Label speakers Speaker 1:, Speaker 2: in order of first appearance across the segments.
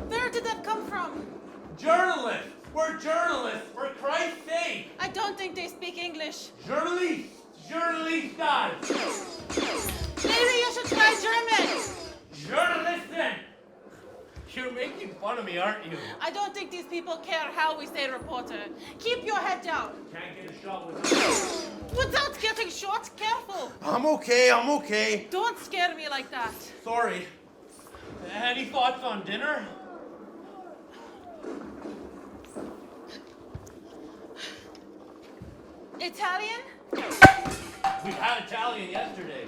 Speaker 1: Where did that come from?
Speaker 2: Journalists! We're journalists, for Christ's sake!
Speaker 1: I don't think they speak English.
Speaker 2: Journalistas!
Speaker 1: Maybe you should try German.
Speaker 2: Journalisten! You're making fun of me, aren't you?
Speaker 1: I don't think these people care how we say reporter. Keep your head down.
Speaker 2: Can't get a shot with
Speaker 1: Without getting shot, careful.
Speaker 2: I'm okay.
Speaker 1: Don't scare me like that.
Speaker 2: Sorry. Any thoughts on dinner?
Speaker 1: Italian?
Speaker 2: We had Italian yesterday.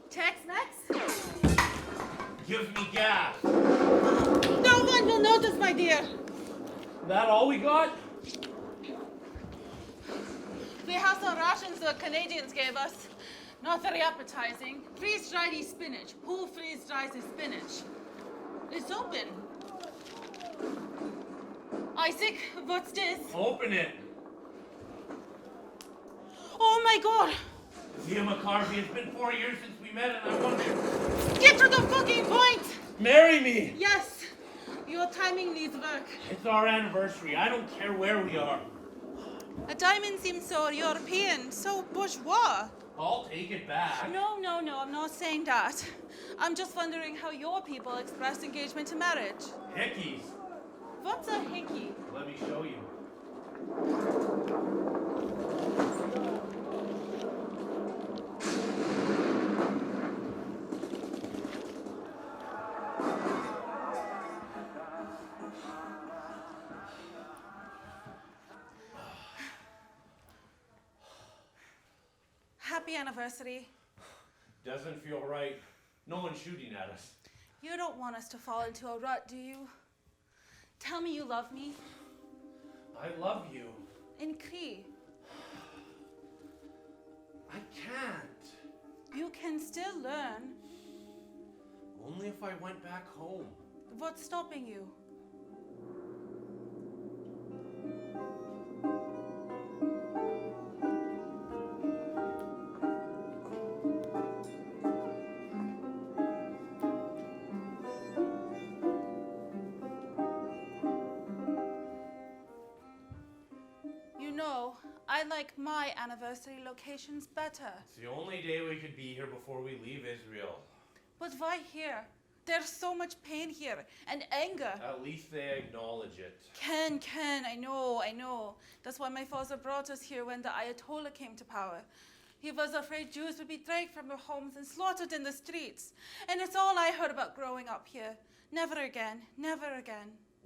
Speaker 1: Tex-Mex?
Speaker 2: Gives me gas.
Speaker 1: No one will notice, my dear.
Speaker 2: That all we got?
Speaker 1: We have some rations the Canadians gave us. Not very appetizing. Freeze-dried spinach. Who freeze-dries his spinach? It's open. Isaac, what's this?
Speaker 2: Open it.
Speaker 1: Oh my God!
Speaker 2: Zia McCarthy, it's been 4 years since we met and I wonder...
Speaker 1: Get to the fucking point!
Speaker 2: Marry me!
Speaker 1: Yes! Your timing needs work.
Speaker 2: It's our anniversary. I don't care where we are.
Speaker 1: A diamond seems so European, so bourgeois.
Speaker 2: I'll take it back.
Speaker 1: No, I'm not saying that. I'm just wondering how your people express engagement to marriage.
Speaker 2: Hickeys.
Speaker 1: What's a hickey?
Speaker 2: Let me show you.
Speaker 1: Happy anniversary.
Speaker 2: Doesn't feel right. No one's shooting at us.
Speaker 1: You don't want us to fall into a rut, do you? Tell me you love me.
Speaker 2: I love you.
Speaker 1: In Cree.
Speaker 2: I can't.
Speaker 1: You can still learn.
Speaker 2: Only if I went back home.
Speaker 1: What's stopping you? I like my anniversary locations better.
Speaker 2: It's the only day we could be here before we leave Israel.
Speaker 1: But why here? There's so much pain here and anger.
Speaker 2: At least they acknowledge it.
Speaker 1: Ken, I know. That's why my father brought us here when the Ayatollah came to power. He was afraid Jews would be dragged from their homes and slaughtered in the streets. And it's all I heard about growing up here. Never again.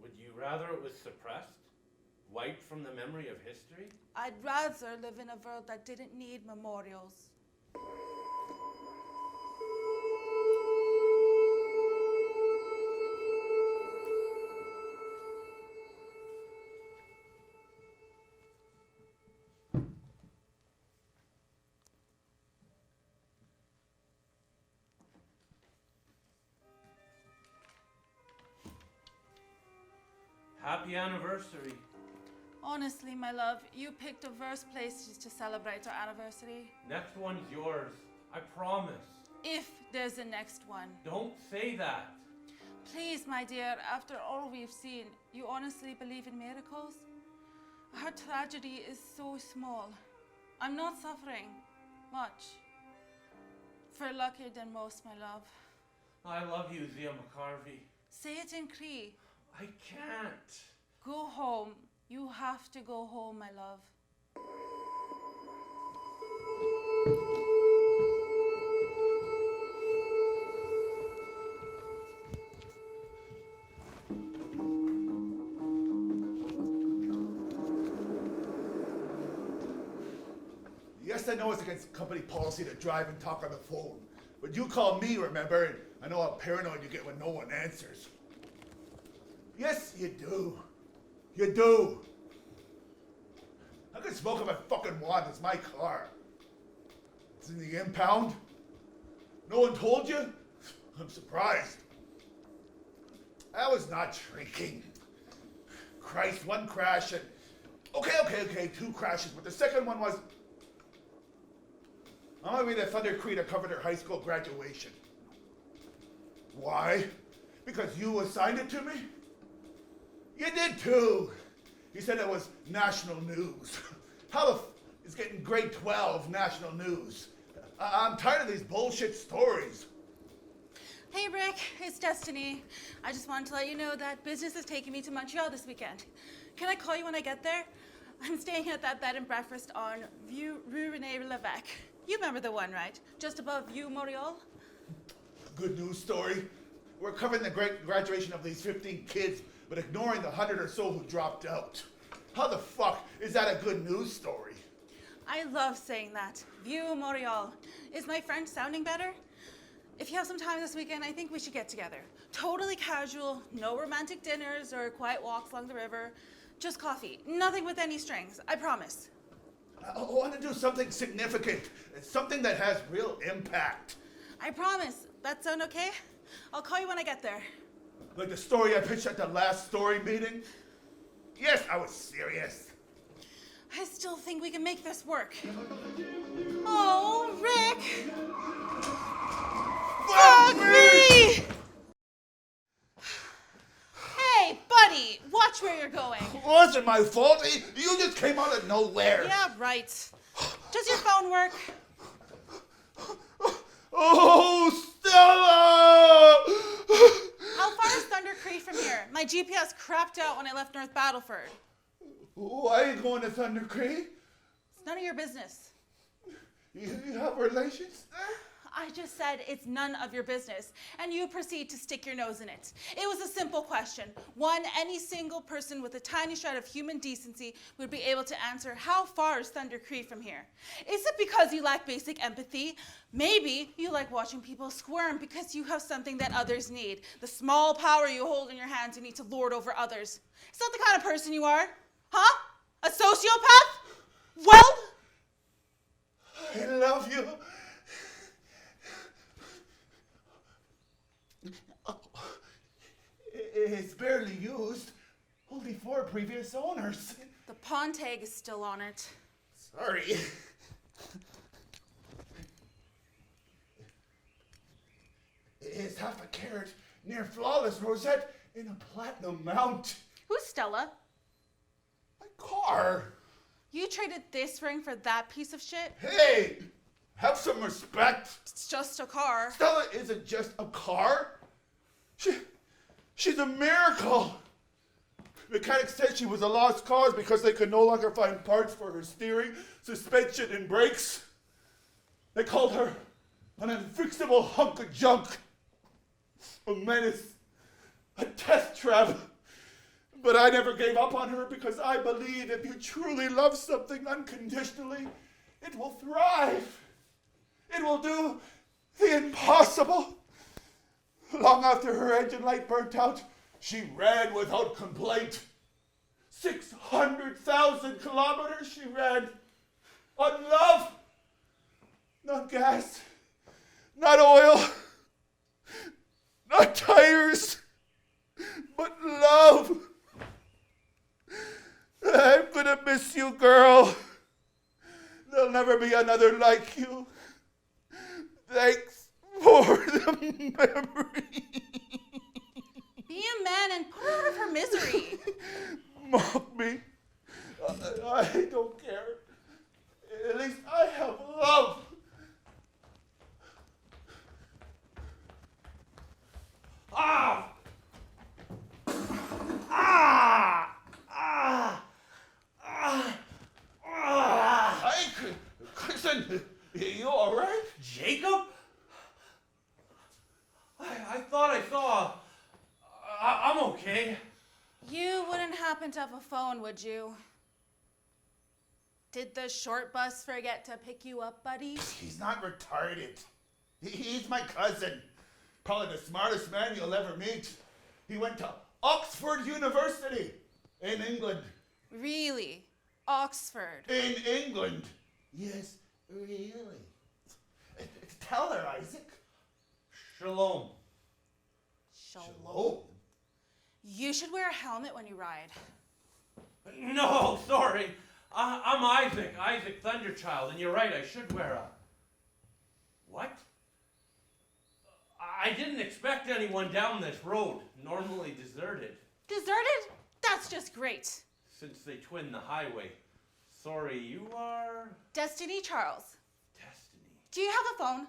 Speaker 2: Would you rather it was suppressed? Wiped from the memory of history?
Speaker 1: I'd rather live in a world that didn't need memorials.
Speaker 2: Happy anniversary.
Speaker 1: Honestly, my love, you picked the worst places to celebrate our anniversary.
Speaker 2: Next one's yours. I promise.
Speaker 1: If there's a next one.
Speaker 2: Don't say that.
Speaker 1: Please, my dear, after all we've seen, you honestly believe in miracles? Our tragedy is so small. I'm not suffering much. We're luckier than most, my love.
Speaker 2: I love you, Zia McCarthy.
Speaker 1: Say it in Cree.
Speaker 2: I can't.
Speaker 1: Go home. You have to go home, my love.
Speaker 3: Yes, I know it's against company policy to drive and talk on the phone. But you call me, remember? And I know how paranoid you get when no one answers. Yes, you do. You do. I can smoke if I fucking want. It's my car. It's in the impound. No one told you? I'm surprised. I was not drinking. Christ, one crash and... Okay, 2 crashes, but the second one was... I'm gonna be the Thunder Creek that covered their high school graduation. Why? Because you assigned it to me? You did too. You said it was national news. How the is getting grade 12 national news? I'm tired of these bullshit stories.
Speaker 1: Hey Rick, it's Destiny. I just wanted to let you know that business is taking me to Montreal this weekend. Can I call you when I get there? I'm staying at that bed and breakfast on Rue Rene Levesque. You remember the one, right? Just above View Montreal?
Speaker 3: Good news story. We're covering the great graduation of these 15 kids, but ignoring the 100 or so who dropped out. How the fuck is that a good news story?
Speaker 1: I love saying that. View Montreal. Is my French sounding better? If you have some time this weekend, I think we should get together. Totally casual, no romantic dinners or quiet walks along the river. Just coffee. Nothing with any strings, I promise.
Speaker 3: I want to do something significant. Something that has real impact.
Speaker 1: I promise. That sound okay? I'll call you when I get there.
Speaker 3: Like the story I pitched at the last story meeting? Yes, I was serious.
Speaker 1: I still think we can make this work. Oh, Rick! Fuck me! Hey, buddy, watch where you're going.
Speaker 3: It wasn't my fault. You just came out of nowhere.
Speaker 1: Yeah, right. Does your phone work?
Speaker 3: Oh, Stella!
Speaker 1: How far is Thunder Creek from here? My GPS crapped out when I left North Battleford.
Speaker 3: Why are you going to Thunder Creek?
Speaker 1: It's none of your business.
Speaker 3: You have relations there?
Speaker 1: I just said it's none of your business, and you proceed to stick your nose in it. It was a simple question. One, any single person with a tiny shred of human decency would be able to answer, how far is Thunder Creek from here? Is it because you lack basic empathy? Maybe you like watching people squirm because you have something that others need. The small power you hold in your hands you need to lord over others. Is that the kind of person you are? Huh? A sociopath? Well?
Speaker 3: I love you. It's barely used. Only 4 previous owners.
Speaker 1: The pawn tag is still on it.
Speaker 3: Sorry. It's half a carat near flawless rosette in a platinum mount.
Speaker 1: Who's Stella?
Speaker 3: My car.
Speaker 1: You traded this ring for that piece of shit?
Speaker 3: Hey, have some respect.
Speaker 1: It's just a car.
Speaker 3: Stella isn't just a car. She's a miracle. Mechanics said she was a lost cause because they could no longer find parts for her steering, suspension, and brakes. They called her an unfixable hunk of junk, a menace, a test trap. But I never gave up on her because I believe if you truly love something unconditionally, it will thrive. It will do the impossible. Long after her engine light burnt out, she ran without complaint. 600,000 kilometers she ran on love. Not gas, not oil, not tires, but love. I'm gonna miss you, girl. There'll never be another like you. Thanks for the memory.
Speaker 1: Be a man and put her out of her misery.
Speaker 3: Mock me. I don't care. At least I have love. Ah! Ah! Ah! Ah! Ah! Hey, Kristen, you all right?
Speaker 2: Jacob? I thought I saw. I'm okay.
Speaker 1: You wouldn't happen to have a phone, would you? Did the short bus forget to pick you up, buddy?
Speaker 3: He's not retarded. He's my cousin. Probably the smartest man you'll ever meet. He went to Oxford University in England.
Speaker 1: Really? Oxford?
Speaker 3: In England. Yes, really. Tell her, Isaac.
Speaker 2: Shalom.
Speaker 3: Shalom.
Speaker 1: You should wear a helmet when you ride.
Speaker 2: No, sorry. I'm Isaac Thunderchild, and you're right, I should wear a... What? I didn't expect anyone down this road, normally deserted.
Speaker 1: Deserted? That's just great.
Speaker 2: Since they twin the highway. Sorry, you are...
Speaker 1: Destiny Charles.
Speaker 2: Destiny.
Speaker 1: Do you have a phone?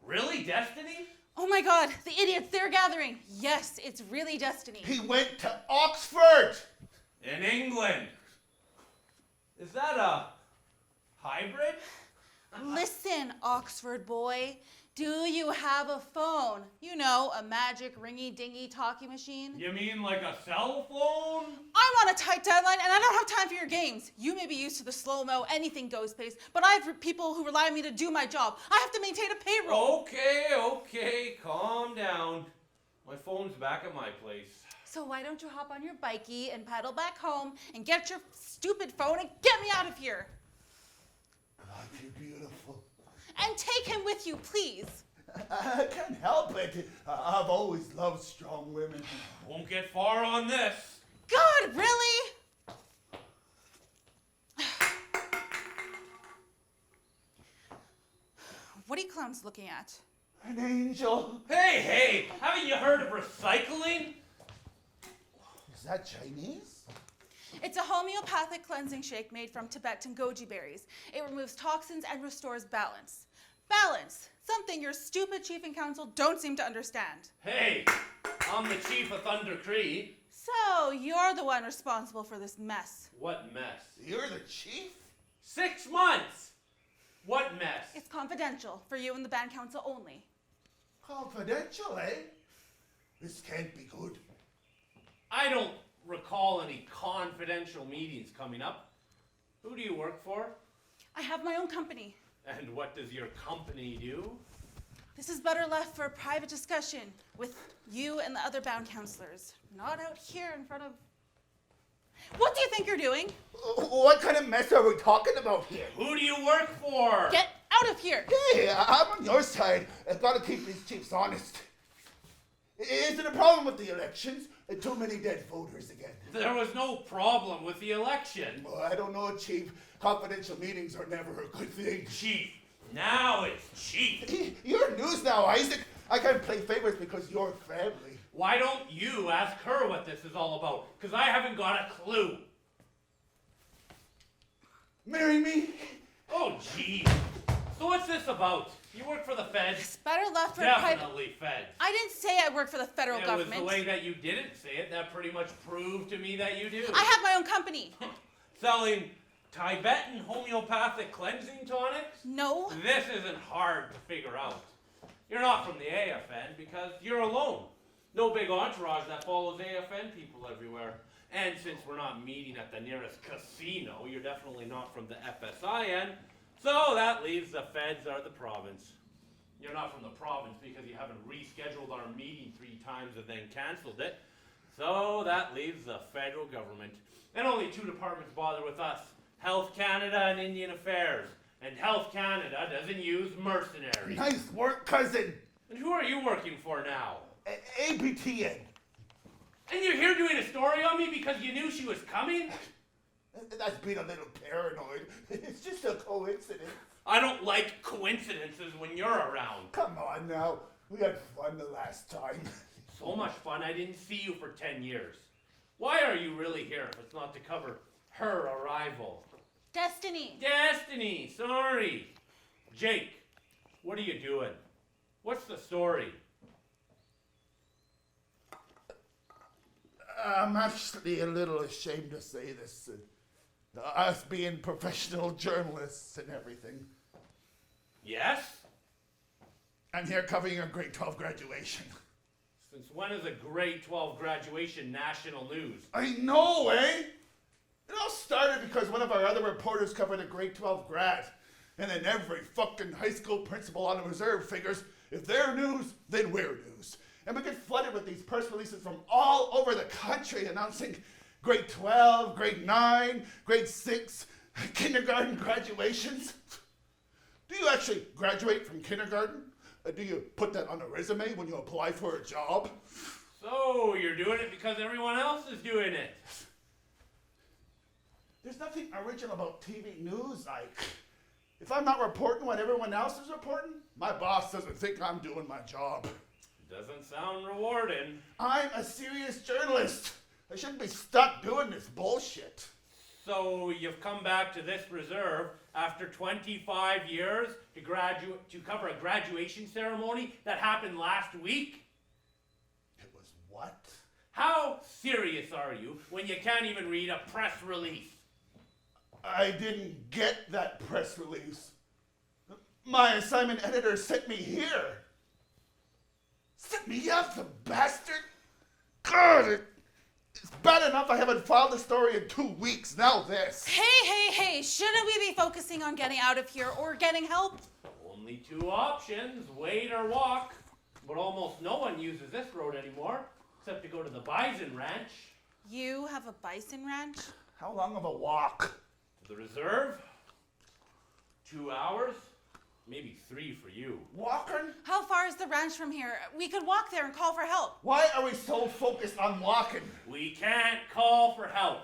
Speaker 2: Really, Destiny?
Speaker 1: Oh my god, the idiots, they're gathering. Yes, it's really Destiny.
Speaker 3: He went to Oxford!
Speaker 2: In England. Is that a hybrid?
Speaker 1: Listen, Oxford boy. Do you have a phone? You know, a magic ringy-dingy talkie machine.
Speaker 2: You mean like a cell phone?
Speaker 1: I'm on a tight deadline and I don't have time for your games. You may be used to the slow-mo, anything goes pace, but I have people who rely on me to do my job. I have to maintain a payroll.
Speaker 2: Okay, calm down. My phone's back at my place.
Speaker 1: So why don't you hop on your bikey and pedal back home and get your stupid phone and get me out of here?
Speaker 3: God, you're beautiful.
Speaker 1: And take him with you, please.
Speaker 3: I can't help it. I've always loved strong women.
Speaker 2: Won't get far on this.
Speaker 1: God, really? What are you clowns looking at?
Speaker 3: An angel.
Speaker 2: Hey, haven't you heard of recycling?
Speaker 3: Is that Chinese?
Speaker 1: It's a homeopathic cleansing shake made from Tibetan goji berries. It removes toxins and restores balance. Balance, something your stupid chief and council don't seem to understand.
Speaker 2: Hey, I'm the chief of Thunder Cree.
Speaker 1: So, you're the one responsible for this mess.
Speaker 2: What mess?
Speaker 3: You're the chief?
Speaker 2: 6 months! What mess?
Speaker 1: It's confidential, for you and the band council only.
Speaker 3: Confidential, eh? This can't be good.
Speaker 2: I don't recall any confidential meetings coming up. Who do you work for?
Speaker 1: I have my own company.
Speaker 2: And what does your company do?
Speaker 1: This is better left for a private discussion with you and the other bound counselors. Not out here in front of... What do you think you're doing?
Speaker 3: What kind of mess are we talking about here?
Speaker 2: Who do you work for?
Speaker 1: Get out of here!
Speaker 3: Hey, I'm on your side. I've got to keep these chiefs honest. Is it a problem with the elections? Too many dead voters again.
Speaker 2: There was no problem with the election.
Speaker 3: Well, I don't know, Chief. Confidential meetings are never a good thing.
Speaker 2: Chief. Now it's chief.
Speaker 3: You're news now, Isaac. I can't play favorites because you're family.
Speaker 2: Why don't you ask her what this is all about? Because I haven't got a clue.
Speaker 3: Marry me?
Speaker 2: Oh, gee. So what's this about? You work for the feds?
Speaker 1: It's better left for a private...
Speaker 2: Definitely feds.
Speaker 1: I didn't say I work for the federal
Speaker 2: It
Speaker 1: government.
Speaker 2: was the way that you didn't say it that pretty much proved to me that you do.
Speaker 1: I have my own company.
Speaker 2: Selling Tibetan homeopathic cleansing tonics?
Speaker 1: No.
Speaker 2: This isn't hard to figure out. You're not from the AFN because you're alone. No big entourage that follows AFN people everywhere. And since we're not meeting at the nearest casino, you're definitely not from the FSIN. So that leaves the feds or the province. You're not from the province because you haven't rescheduled our meeting 3 times and then canceled it. So that leaves the federal government. And only 2 departments bother with us. Health Canada and Indian Affairs. And Health Canada doesn't use mercenaries.
Speaker 3: Nice work, cousin.
Speaker 2: And who are you working for now?
Speaker 3: APTN.
Speaker 2: And you're here doing a story on me because you knew she was coming?
Speaker 3: That's being a little paranoid. It's just a coincidence.
Speaker 2: I don't like coincidences when you're around.
Speaker 3: Come on now. We had fun the last time.
Speaker 2: So much fun I didn't see you for 10 years. Why are you really here if it's not to cover her arrival?
Speaker 1: Destiny.
Speaker 2: Destiny, sorry. Jake, what are you doing? What's the story?
Speaker 3: I'm actually a little ashamed to say this. Us being professional journalists and everything.
Speaker 2: Yes?
Speaker 3: I'm here covering a grade 12 graduation.
Speaker 2: Since when is a grade 12 graduation national news?
Speaker 3: I know, eh? It all started because one of our other reporters covered a grade 12 grad. And then every fucking high school principal on the reserve figures if they're news, then we're news. And we get flooded with these press releases from all over the country announcing grade 12, grade 9, grade 6, kindergarten graduations. Do you actually graduate from kindergarten? Do you put that on a resume when you apply for a job?
Speaker 2: So, you're doing it because everyone else is doing it.
Speaker 3: There's nothing original about TV news, Ike. If I'm not reporting what everyone else is reporting, my boss doesn't think I'm doing my job.
Speaker 2: Doesn't sound rewarding.
Speaker 3: I'm a serious journalist. I shouldn't be stuck doing this bullshit.
Speaker 2: So you've come back to this reserve after 25 years to cover a graduation ceremony that happened last week?
Speaker 3: It was what?
Speaker 2: How serious are you when you can't even read a press release?
Speaker 3: I didn't get that press release. My assignment editor sent me here. Set me up, the bastard! God, it's bad enough I haven't filed a story in 2 weeks, now this.
Speaker 1: Hey, shouldn't we be focusing on getting out of here or getting help?
Speaker 2: Only two options, wait or walk. But almost no one uses this road anymore, except to go to the bison ranch.
Speaker 1: You have a bison ranch?
Speaker 3: How long of a walk?
Speaker 2: To the reserve? 2 hours? Maybe 3 for you.
Speaker 3: Walking?
Speaker 1: How far is the ranch from here? We could walk there and call for help.
Speaker 3: Why are we so focused on walking?
Speaker 2: We can't call for help.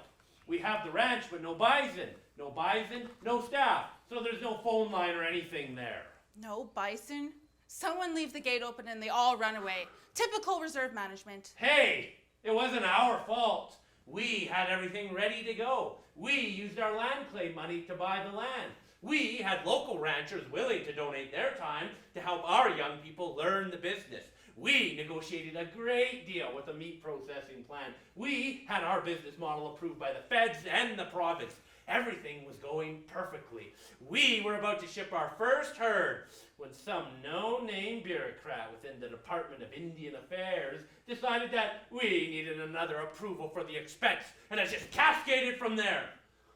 Speaker 2: We have the ranch, but no bison. No bison, no staff. So there's no phone line or anything there.
Speaker 1: No bison? Someone leave the gate open and they all run away. Typical reserve management.
Speaker 2: Hey, it wasn't our fault. We had everything ready to go. We used our land claim money to buy the land. We had local ranchers willing to donate their time to help our young people learn the business. We negotiated a great deal with the meat processing plant. We had our business model approved by the feds and the province. Everything was going perfectly. We were about to ship our first herd when some no-name bureaucrat within the Department of Indian Affairs decided that we needed another approval for the expense, and it just cascaded from there.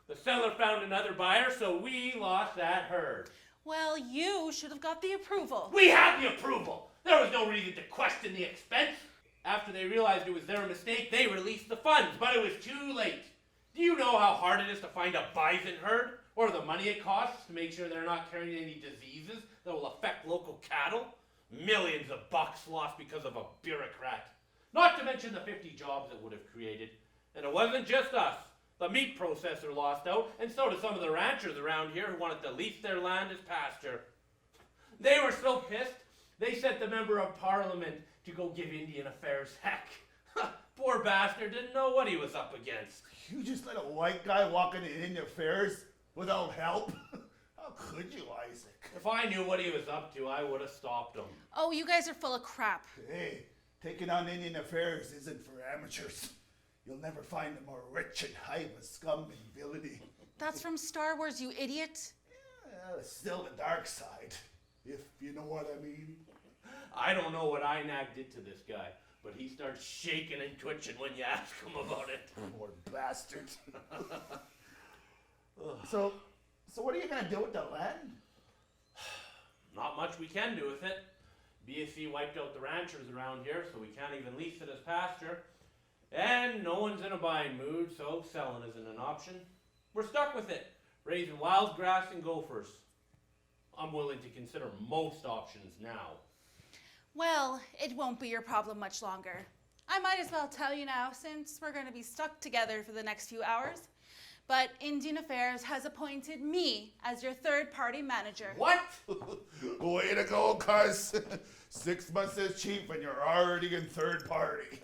Speaker 2: The seller found another buyer, so we lost that herd.
Speaker 1: Well, you should have got the approval.
Speaker 2: We had the approval! There was no reason to question the expense. After they realized it was their mistake, they released the funds, but it was too late. Do you know how hard it is to find a bison herd? Or the money it costs to make sure they're not carrying any diseases that will affect local cattle? Millions of bucks lost because of a bureaucrat. Not to mention the 50 jobs it would have created. And it wasn't just us. The meat processor lost out, and so did some of the ranchers around here who wanted to lease their land as pasture. They were so pissed, they sent the member of parliament to go give Indian Affairs heck. Poor bastard didn't know what he was up against.
Speaker 3: You just let a white guy walk into Indian Affairs without help? How could you, Isaac?
Speaker 2: If I knew what he was up to, I would have stopped him.
Speaker 1: Oh, you guys are full of crap.
Speaker 3: Hey, taking on Indian Affairs isn't for amateurs. You'll never find a more wretched hive of scum and villainy.
Speaker 1: That's from Star Wars, you idiot.
Speaker 3: Well, it's still the dark side, if you know what I mean.
Speaker 2: I don't know what INAC did to this guy, but he starts shaking and twitching when you ask him about it.
Speaker 3: Poor bastard. So what are you gonna do with the land?
Speaker 2: Not much we can do with it. BSC wiped out the ranchers around here, so we can't even lease it as pasture. And no one's in a buying mood, so selling isn't an option. We're stuck with it, raising wild grass and gophers. I'm willing to consider most options now.
Speaker 1: Well, it won't be your problem much longer. I might as well tell you now, since we're going to be stuck together for the next few hours. But Indian Affairs has appointed me as your third-party manager.
Speaker 2: What?
Speaker 3: Way to go, cuz. 6 months as chief and you're already in third party.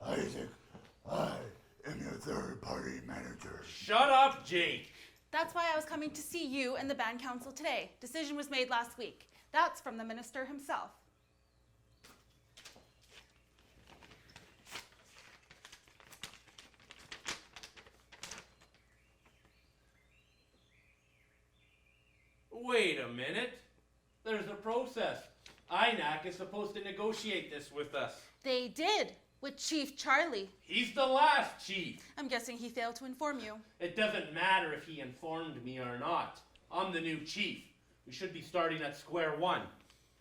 Speaker 3: Isaac, I am your third party manager.
Speaker 2: Shut up, Jake.
Speaker 1: That's why I was coming to see you and the band council today. Decision was made last week. That's from the minister himself.
Speaker 2: Wait a minute. There's a process. INAC is supposed to negotiate this with us.
Speaker 1: They did, with Chief Charlie.
Speaker 2: He's the last chief.
Speaker 1: I'm guessing he failed to inform you.
Speaker 2: It doesn't matter if he informed me or not. I'm the new chief. We should be starting at square one.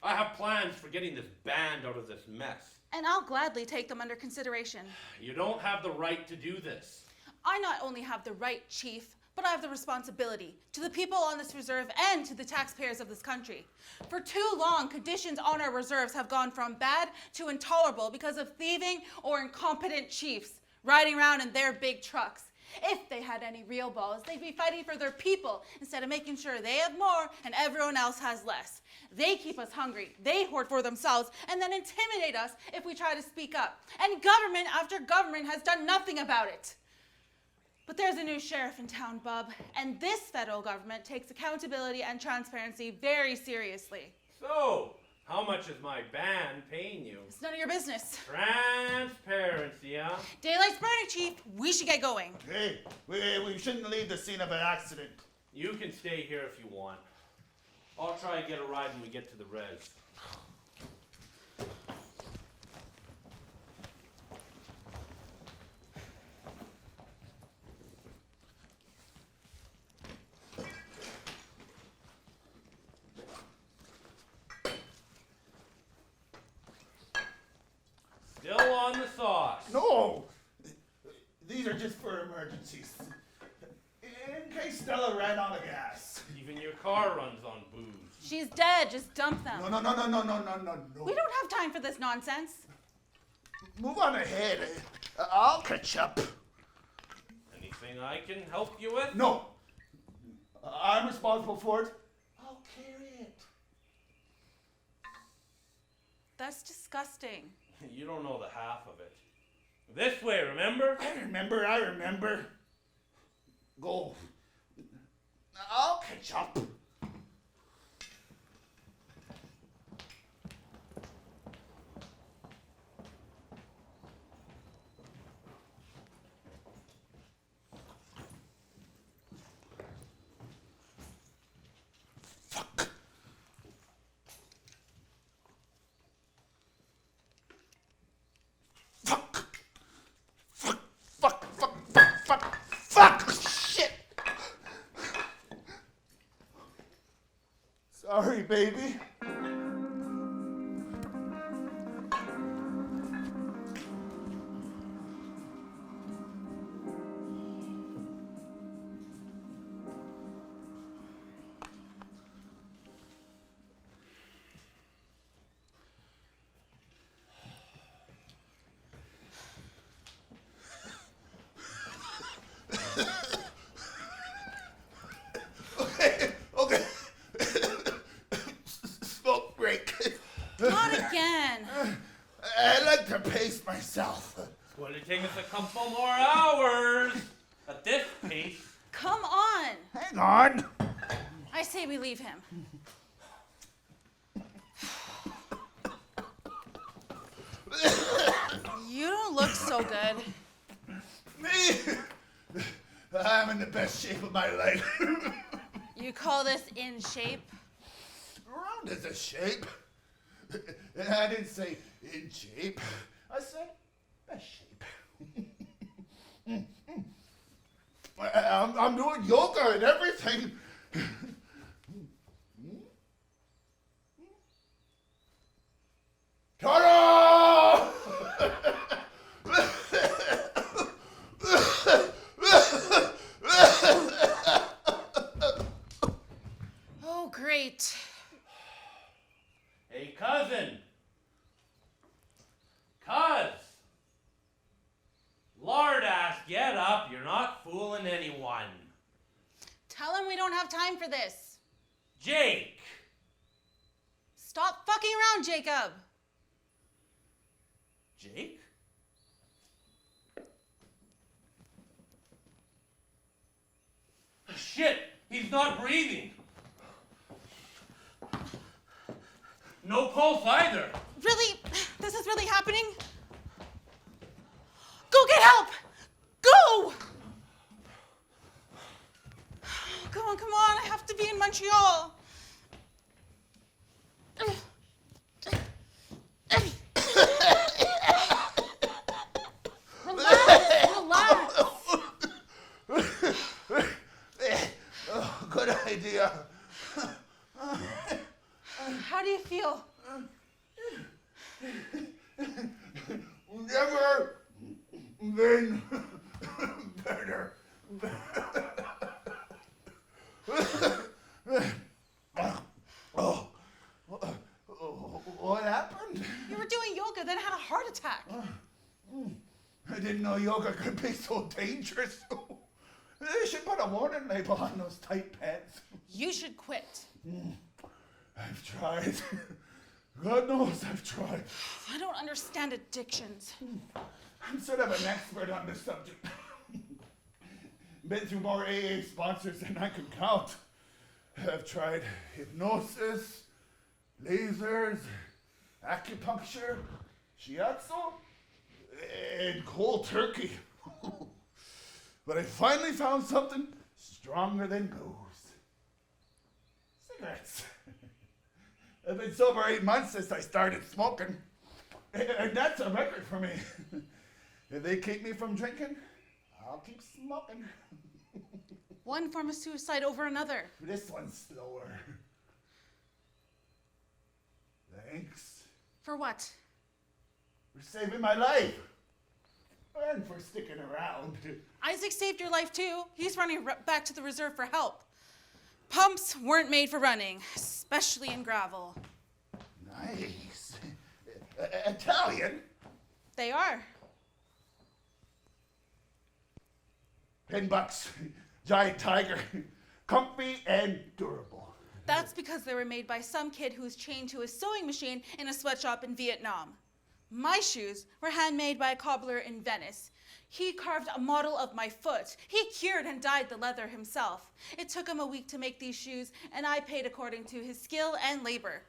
Speaker 2: I have plans for getting this band out of this mess.
Speaker 1: And I'll gladly take them under consideration.
Speaker 2: You don't have the right to do this.
Speaker 1: I not only have the right, Chief, but I have the responsibility to the people on this reserve and to the taxpayers of this country. For too long, conditions on our reserves have gone from bad to intolerable because of thieving or incompetent chiefs riding around in their big trucks. If they had any real balls, they'd be fighting for their people instead of making sure they have more and everyone else has less. They keep us hungry, they hoard for themselves, and then intimidate us if we try to speak up. And government after government has done nothing about it. But there's a new sheriff in town, bub, and this federal government takes accountability and transparency very seriously.
Speaker 2: So, how much is my band paying you?
Speaker 1: It's none of your business.
Speaker 2: Transparency, huh?
Speaker 1: Daylight's burning, Chief. We should get going.
Speaker 3: Hey, we shouldn't leave the scene of an accident.
Speaker 2: You can stay here if you want. I'll try and get a ride when we get to the res. Still on the sauce.
Speaker 3: No! These are just for emergencies. In case Stella ran out of gas.
Speaker 2: Even your car runs on booze.
Speaker 1: She's dead. Just dump them.
Speaker 3: No.
Speaker 1: We don't have time for this nonsense.
Speaker 3: Move on ahead. I'll catch up.
Speaker 2: Anything I can help you with?
Speaker 3: No. I'm responsible for it. I'll carry it.
Speaker 1: That's disgusting.
Speaker 2: You don't know the half of it. This way, remember?
Speaker 3: I remember. Go. I'll catch up. Fuck. Fuck! Shit! Sorry, baby. Okay. Smoke break.
Speaker 1: Not again.
Speaker 3: I like to pace myself.
Speaker 2: It's going to take us a couple more hours. At this pace.
Speaker 1: Come on.
Speaker 3: Hang on.
Speaker 1: I say we leave him. You don't look so good.
Speaker 3: Me? I'm in the best shape of my life.
Speaker 1: You call this in shape?
Speaker 3: Round is a shape. I didn't say in shape. I said best shape. I'm doing yoga and everything. Tara!
Speaker 1: Oh, great.
Speaker 2: Hey, cousin. Cuz. Lord ass, get up. You're not fooling anyone.
Speaker 1: Tell him we don't have time for this.
Speaker 2: Jake.
Speaker 1: Stop fucking around, Jacob.
Speaker 2: Jake? Shit, he's not breathing. No pulse either.
Speaker 1: Really? This is really happening? Go get help! Go! Come on, I have to be in Montreal. Relax.
Speaker 3: Oh, good idea.
Speaker 1: How do you feel?
Speaker 3: Never been better. What happened?
Speaker 1: You were doing yoga, then had a heart attack.
Speaker 3: I didn't know yoga could be so dangerous. They should put a warning label on those tight pants.
Speaker 1: You should quit.
Speaker 3: I've tried. God knows I've tried.
Speaker 1: I don't understand addictions.
Speaker 3: I'm sort of an expert on this subject. Been through more AA sponsors than I can count. I've tried hypnosis, lasers, acupuncture, shiatsu, and cold turkey. But I finally found something stronger than booze. Cigarettes. I've been sober 8 months since I started smoking. And that's a record for me. If they keep me from drinking, I'll keep smoking.
Speaker 1: One form of suicide over another.
Speaker 3: This one's slower. Thanks
Speaker 1: For what?
Speaker 3: for saving my life. And for sticking around.
Speaker 1: Isaac saved your life too. He's running back to the reserve for help. Pumps weren't made for running, especially in gravel.
Speaker 3: Nice. Italian.
Speaker 1: They are.
Speaker 3: Pinbucks. Giant tiger. Comfy and durable.
Speaker 1: That's because they were made by some kid who was chained to a sewing machine in a sweatshop in Vietnam. My shoes were handmade by a cobbler in Venice. He carved a model of my foot. He cured and dyed the leather himself. It took him a week to make these shoes, and I paid according to his skill and labor.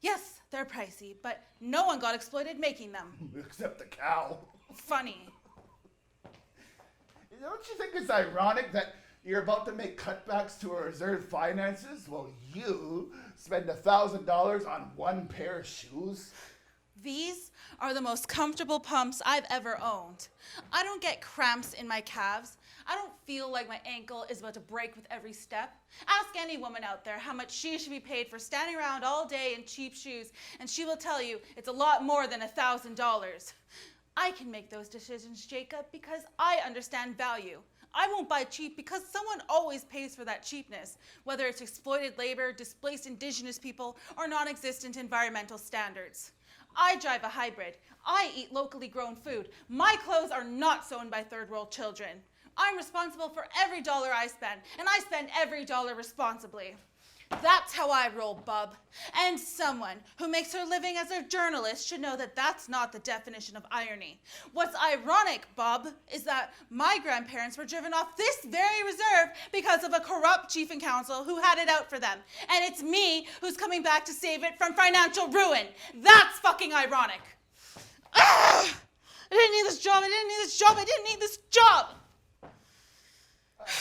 Speaker 1: Yes, they're pricey, but no one got exploited making them.
Speaker 3: Except the cow.
Speaker 1: Funny.
Speaker 3: Don't you think it's ironic that you're about to make cutbacks to our reserve finances while you spend $1,000 on one pair of shoes?
Speaker 1: These are the most comfortable pumps I've ever owned. I don't get cramps in my calves. I don't feel like my ankle is about to break with every step. Ask any woman out there how much she should be paid for standing around all day in cheap shoes, and she will tell you it's a lot more than $1,000. I can make those decisions, Jacob, because I understand value. I won't buy cheap because someone always pays for that cheapness, whether it's exploited labor, displaced Indigenous people, or non-existent environmental standards. I drive a hybrid. I eat locally grown food. My clothes are not sewn by third world children. I'm responsible for every dollar I spend, and I spend every dollar responsibly. That's how I roll, bub. And someone who makes her living as a journalist should know that that's not the definition of irony. What's ironic, Bob, is that my grandparents were driven off this very reserve because of a corrupt chief and council who had it out for them. And it's me who's coming back to save it from financial ruin. That's fucking ironic. I didn't need this job. I didn't need this job. I didn't need this job.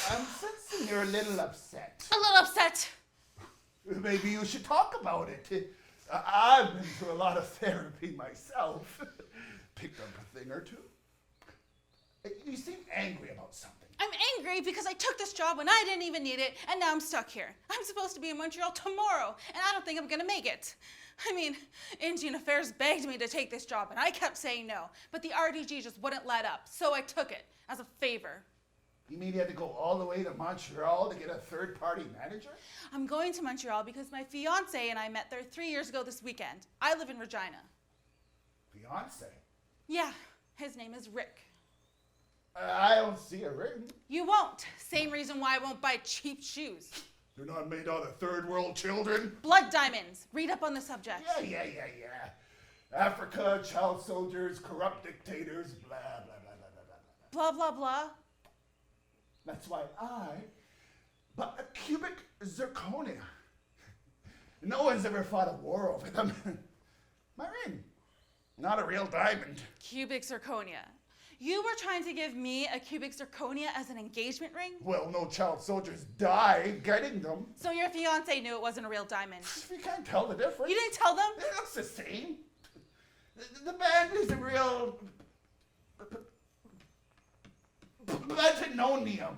Speaker 3: I'm sensing you're a little upset.
Speaker 1: A little upset.
Speaker 3: Maybe you should talk about it. I've been through a lot of therapy myself. Picked up a thing or two. You seem angry about something.
Speaker 1: I'm angry because I took this job when I didn't even need it, and now I'm stuck here. I'm supposed to be in Montreal tomorrow, and I don't think I'm gonna make it. I mean, Indian Affairs begged me to take this job, and I kept saying no, but the RDG just wouldn't let up, so I took it as a favor.
Speaker 3: You mean you had to go all the way to Montreal to get a third-party manager?
Speaker 1: I'm going to Montreal because my fiance and I met there 3 years ago this weekend. I live in Regina.
Speaker 3: Fiance?
Speaker 1: Yeah, his name is Rick.
Speaker 3: I don't see a ring.
Speaker 1: You won't. Same reason why I won't buy cheap shoes.
Speaker 3: They're not made out of third-world children?
Speaker 1: Blood diamonds. Read up on the subject.
Speaker 3: Yeah. Africa, child soldiers, corrupt dictators, blah, blah, blah, blah, blah, blah.
Speaker 1: Blah, blah, blah.
Speaker 3: That's why I bought a cubic zirconia. No one's ever fought a war over them. My ring, not a real diamond.
Speaker 1: Cubic zirconia. You were trying to give me a cubic zirconia as an engagement ring?
Speaker 3: Well, no child soldiers die getting them.
Speaker 1: So your fiance knew it wasn't a real diamond.
Speaker 3: You can't tell the difference.
Speaker 1: You didn't tell them?
Speaker 3: It looks the same. The band is a real platinonium.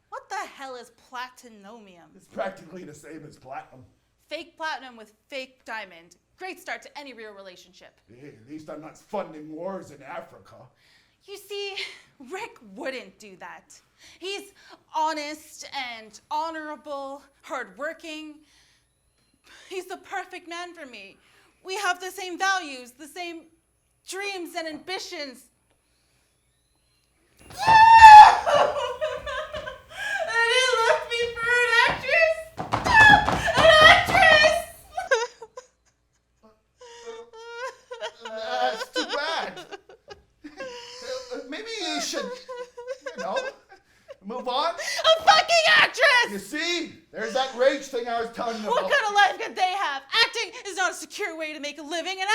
Speaker 1: What the hell is platinomium?
Speaker 3: It's practically the same as platinum.
Speaker 1: Fake platinum with fake diamond. Great start to any real relationship.
Speaker 3: Hey, at least I'm not funding wars in Africa.
Speaker 1: You see, Rick wouldn't do that. He's honest and honorable, hardworking. He's the perfect man for me. We have the same values, the same dreams and ambitions.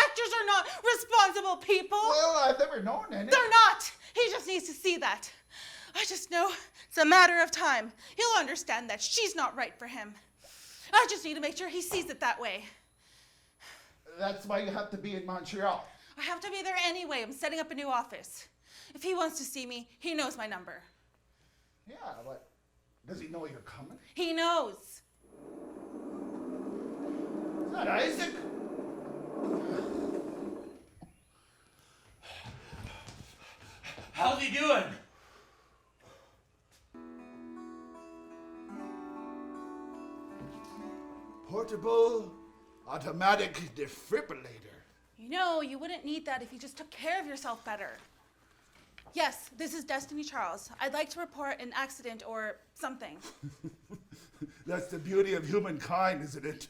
Speaker 1: Actors are not responsible people.
Speaker 3: Well, I've never known any.
Speaker 1: They're not. He just needs to see that. I just know it's a matter of time. He'll understand that she's not right for him. I just need to make sure he sees it that way.
Speaker 3: That's why you have to be in Montreal.
Speaker 1: I have to be there anyway. I'm setting up a new office. If he wants to see me, he knows my number.
Speaker 3: Yeah, but does he know you're coming?
Speaker 1: He knows.
Speaker 3: Is that Isaac?
Speaker 2: How's he doing?
Speaker 3: Portable automatic defibrillator.
Speaker 1: You know, you wouldn't need that if you just took care of yourself better. Yes, this is Destiny Charles. I'd like to report an accident or something.
Speaker 3: That's the beauty of humankind, isn't it?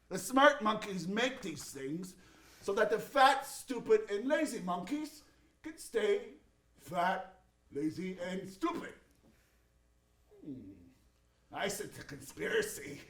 Speaker 3: The smart monkeys make these things so that the fat, stupid, and lazy monkeys can stay fat, lazy, and stupid. I sense a conspiracy.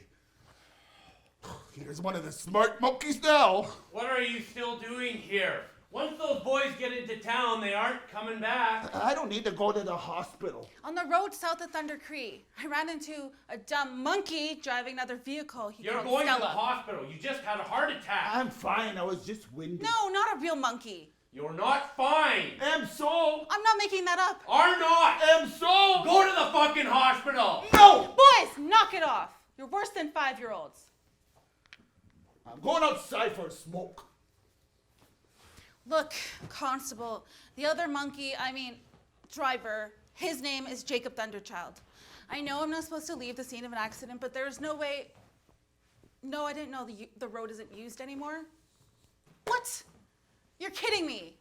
Speaker 3: Here's one of the smart monkeys now.
Speaker 2: What are you still doing here? Once those boys get into town, they aren't coming back.
Speaker 3: I don't need to go to the hospital.
Speaker 1: On the road south of Thunder Cree, I ran into a dumb monkey driving another vehicle.
Speaker 2: You're
Speaker 1: called
Speaker 2: going to the
Speaker 1: Stella.
Speaker 2: hospital. You just had a heart attack.
Speaker 3: I'm fine. I was just windy.
Speaker 1: No, not a real monkey.
Speaker 2: You're not fine.
Speaker 3: Am so.
Speaker 1: I'm not making that up.
Speaker 2: Are not.
Speaker 3: Am so.
Speaker 2: Go to the fucking hospital.
Speaker 3: No.
Speaker 1: Boys, knock it off. You're worse than 5-year-olds.
Speaker 3: I'm going outside for a smoke.
Speaker 1: Look, Constable, the other monkey, driver, his name is Jacob Thunderchild. I know I'm not supposed to leave the scene of an accident, but there's no way... No, I didn't know the road isn't used anymore. What? You're kidding me.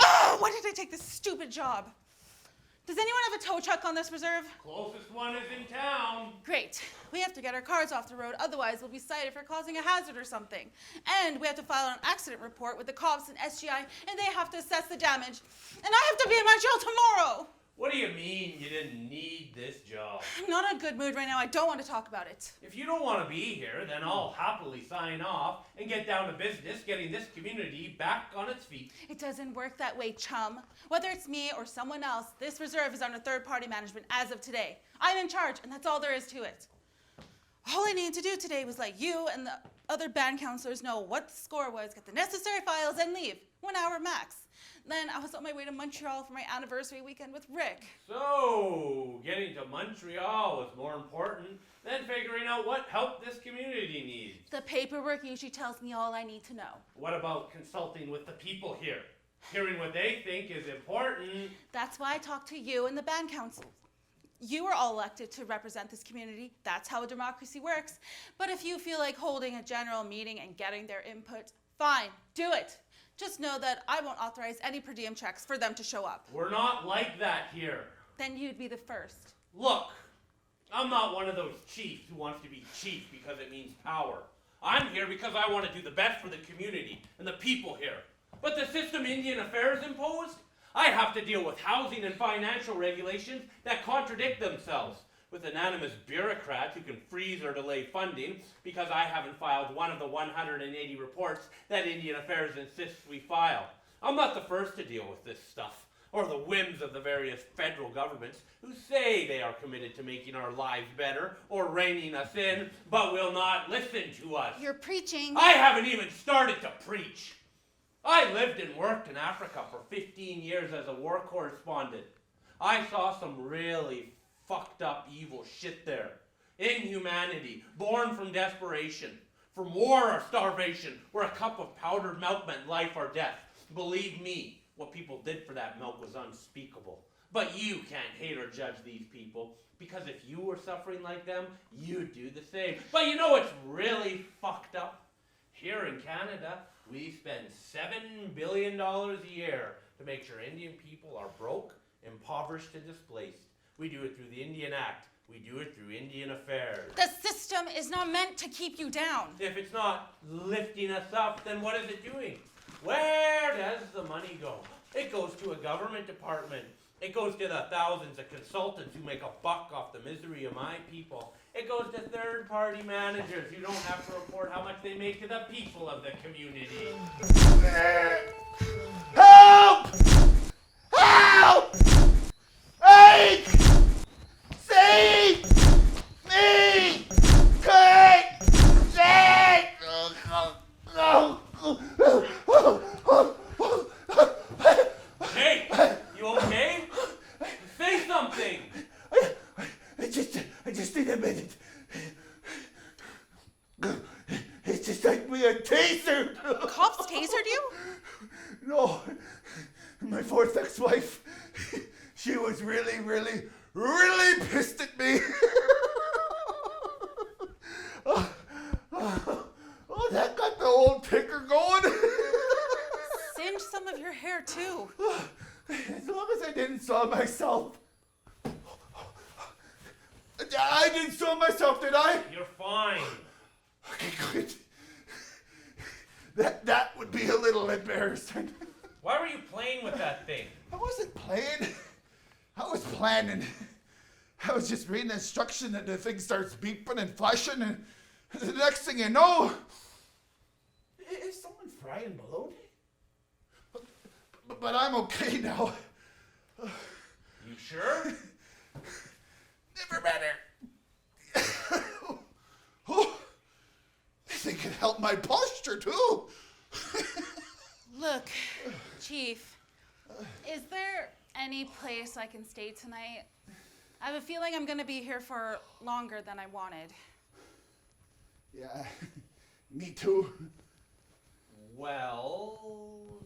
Speaker 1: Oh, why did I take this stupid job? Does anyone have a tow truck on this reserve?
Speaker 2: Closest one is in town.
Speaker 1: Great. We have to get our cars off the road, otherwise we'll be cited for causing a hazard or something. And we have to file an accident report with the cops and SGI, and they have to assess the damage. And I have to be in Montreal tomorrow.
Speaker 2: What do you mean you didn't need this job?
Speaker 1: I'm not in a good mood right now. I don't want to talk about it.
Speaker 2: If you don't want to be here, then I'll happily sign off and get down to business getting this community back on its feet.
Speaker 1: It doesn't work that way, chum. Whether it's me or someone else, this reserve is under third-party management as of today. I'm in charge, and that's all there is to it. All I needed to do today was let you and the other band counselors know what the score was, get the necessary files, and leave. 1 hour max. Then I was on my way to Montreal for my anniversary weekend with Rick.
Speaker 2: So, getting to Montreal was more important than figuring out what help this community needs.
Speaker 1: The paperwork usually tells me all I need to know.
Speaker 2: What about consulting with the people here? Hearing what they think is important.
Speaker 1: That's why I talked to you and the band council. You are all elected to represent this community. That's how a democracy works. But if you feel like holding a general meeting and getting their input, fine, do it. Just know that I won't authorize any per diem checks for them to show up.
Speaker 2: We're not like that here.
Speaker 1: Then you'd be the first.
Speaker 2: Look, I'm not one of those chiefs who wants to be chief because it means power. I'm here because I want to do the best for the community and the people here. But the system Indian Affairs imposed, I have to deal with housing and financial regulations that contradict themselves, with anonymous bureaucrats who can freeze or delay funding because I haven't filed one of the 180 reports that Indian Affairs insists we file. I'm not the first to deal with this stuff, or the whims of the various federal governments who say they are committed to making our lives better or reining us in, but will not listen to us.
Speaker 1: You're preaching.
Speaker 2: I haven't even started to preach. I lived and worked in Africa for 15 years as a war correspondent. I saw some really fucked up evil shit there. Inhumanity, born from desperation, from war or starvation, where a cup of powdered milk meant life or death. Believe me, what people did for that milk was unspeakable. But you can't hate or judge these people, because if you were suffering like them, you'd do the same. But you know what's really fucked up? Here in Canada, we spend $7 billion a year to make sure Indian people are broke, impoverished, and displaced. We do it through the Indian Act. We do it through Indian Affairs.
Speaker 1: The system is not meant to keep you down.
Speaker 2: If it's not lifting us up, then what is it doing? Where does the money go? It goes to a government department It goes to the thousands of consultants who make a buck off the misery of my people. It goes to third-party managers who don't have to report how much they make to the people of the community.
Speaker 3: Help! Help! Hey! Save me! Quick! Save!
Speaker 2: Hey, you okay? Say something!
Speaker 3: I just need a minute. It's just like me a taser.
Speaker 1: Cops tasered you?
Speaker 3: No, my fourth ex-wife, she was really, really, really pissed at me. Oh, that got the old ticker going.
Speaker 1: Singed some of your hair too.
Speaker 3: As long as I didn't saw myself. I didn't saw myself, did I?
Speaker 2: You're fine.
Speaker 3: Okay, good. That would be a little embarrassing.
Speaker 2: Why were you playing with that thing?
Speaker 3: I wasn't playing. I was planning. I was just reading the instruction and the thing starts beeping and flashing, and the next thing you know, is someone frying bologna? But I'm okay now.
Speaker 2: You sure?
Speaker 3: Never matter. Oh, I think it helped my posture too.
Speaker 1: Look, Chief, is there any place I can stay tonight? I have a feeling I'm going to be here for longer than I wanted.
Speaker 3: Yeah, me too.
Speaker 2: Well,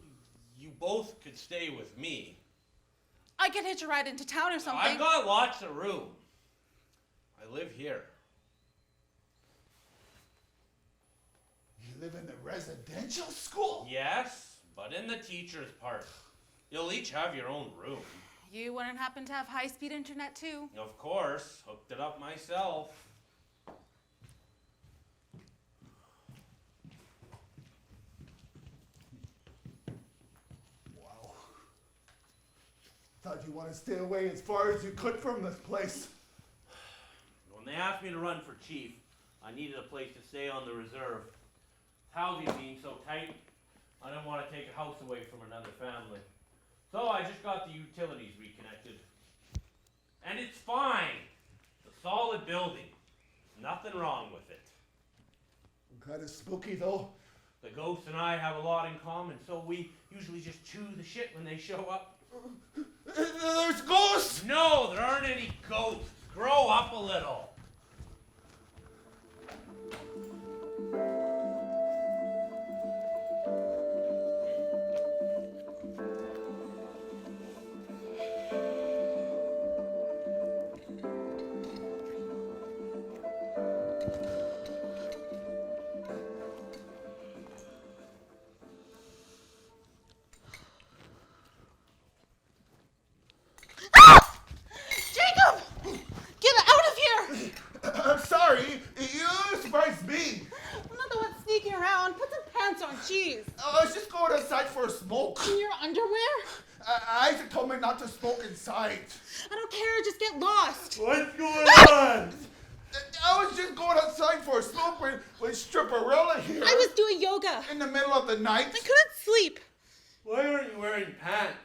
Speaker 2: you both could stay with me.
Speaker 1: I could hitch a ride into town or something.
Speaker 2: I've got lots of room. I live here.
Speaker 3: You live in the residential school?
Speaker 2: Yes, but in the teacher's part. You'll each have your own room.
Speaker 1: You wouldn't happen to have high-speed internet too?
Speaker 2: Of course, hooked it up myself.
Speaker 3: Wow. Thought you want to stay away as far as you could from this place.
Speaker 2: When they asked me to run for chief, I needed a place to stay on the reserve. Housing being so tight, I didn't want to take a house away from another family. So I just got the utilities reconnected. And it's fine. It's a solid building. Nothing wrong with it.
Speaker 3: Kind of spooky though.
Speaker 2: The ghosts and I have a lot in common, so we usually just chew the shit when they show up.
Speaker 3: There's ghosts!
Speaker 2: No, there aren't any ghosts. Grow up a little.
Speaker 3: I'm sorry, you surprised me.
Speaker 1: I'm not the one sneaking around. Put some pants on, jeez.
Speaker 3: I was just going outside for a smoke.
Speaker 1: In your underwear?
Speaker 3: Isaac told me not to smoke inside.
Speaker 1: I don't care, just get lost.
Speaker 2: What's going on?
Speaker 3: I was just going outside for a smoke with Stripperella here.
Speaker 1: I was doing yoga.
Speaker 3: In the middle of the night.
Speaker 1: I couldn't sleep.
Speaker 2: Why aren't you wearing pants?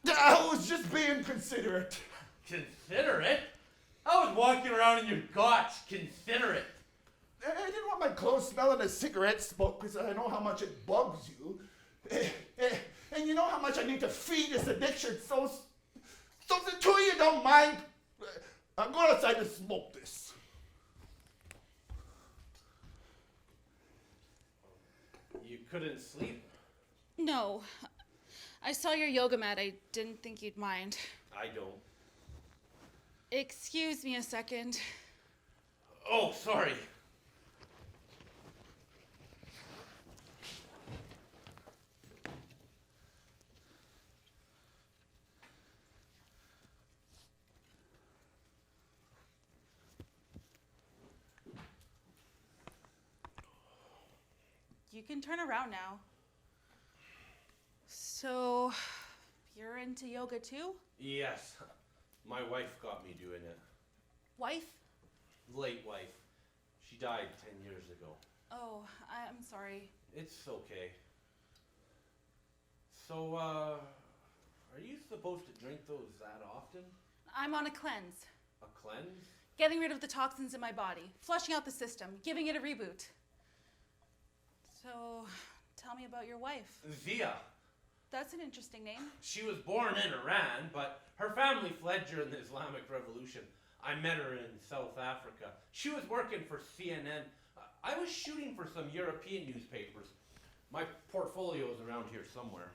Speaker 3: I was just being considerate.
Speaker 2: Considerate? I was walking around in your guts. Considerate.
Speaker 3: I didn't want my clothes smelling of cigarette smoke because I know how much it bugs you. And you know how much I need to feed this addiction. So the two of you don't mind. I'm going outside to smoke this.
Speaker 2: You couldn't sleep?
Speaker 1: No. I saw your yoga mat. I didn't think you'd mind.
Speaker 2: I don't.
Speaker 1: Excuse me a second.
Speaker 2: Oh, sorry.
Speaker 1: You can turn around now. So, You're into yoga too?
Speaker 2: Yes. My wife got me doing it.
Speaker 1: Wife?
Speaker 2: Late wife. She died 10 years ago.
Speaker 1: Oh, I'm sorry.
Speaker 2: It's okay. So, are you supposed to drink those that often?
Speaker 1: I'm on a cleanse.
Speaker 2: A cleanse?
Speaker 1: Getting rid of the toxins in my body, flushing out the system, giving it a reboot. So, tell me about your wife.
Speaker 2: Zia.
Speaker 1: That's an interesting name.
Speaker 2: She was born in Iran, but her family fled during the Islamic Revolution. I met her in South Africa. She was working for CNN. I was shooting for some European newspapers. My portfolio is around here somewhere.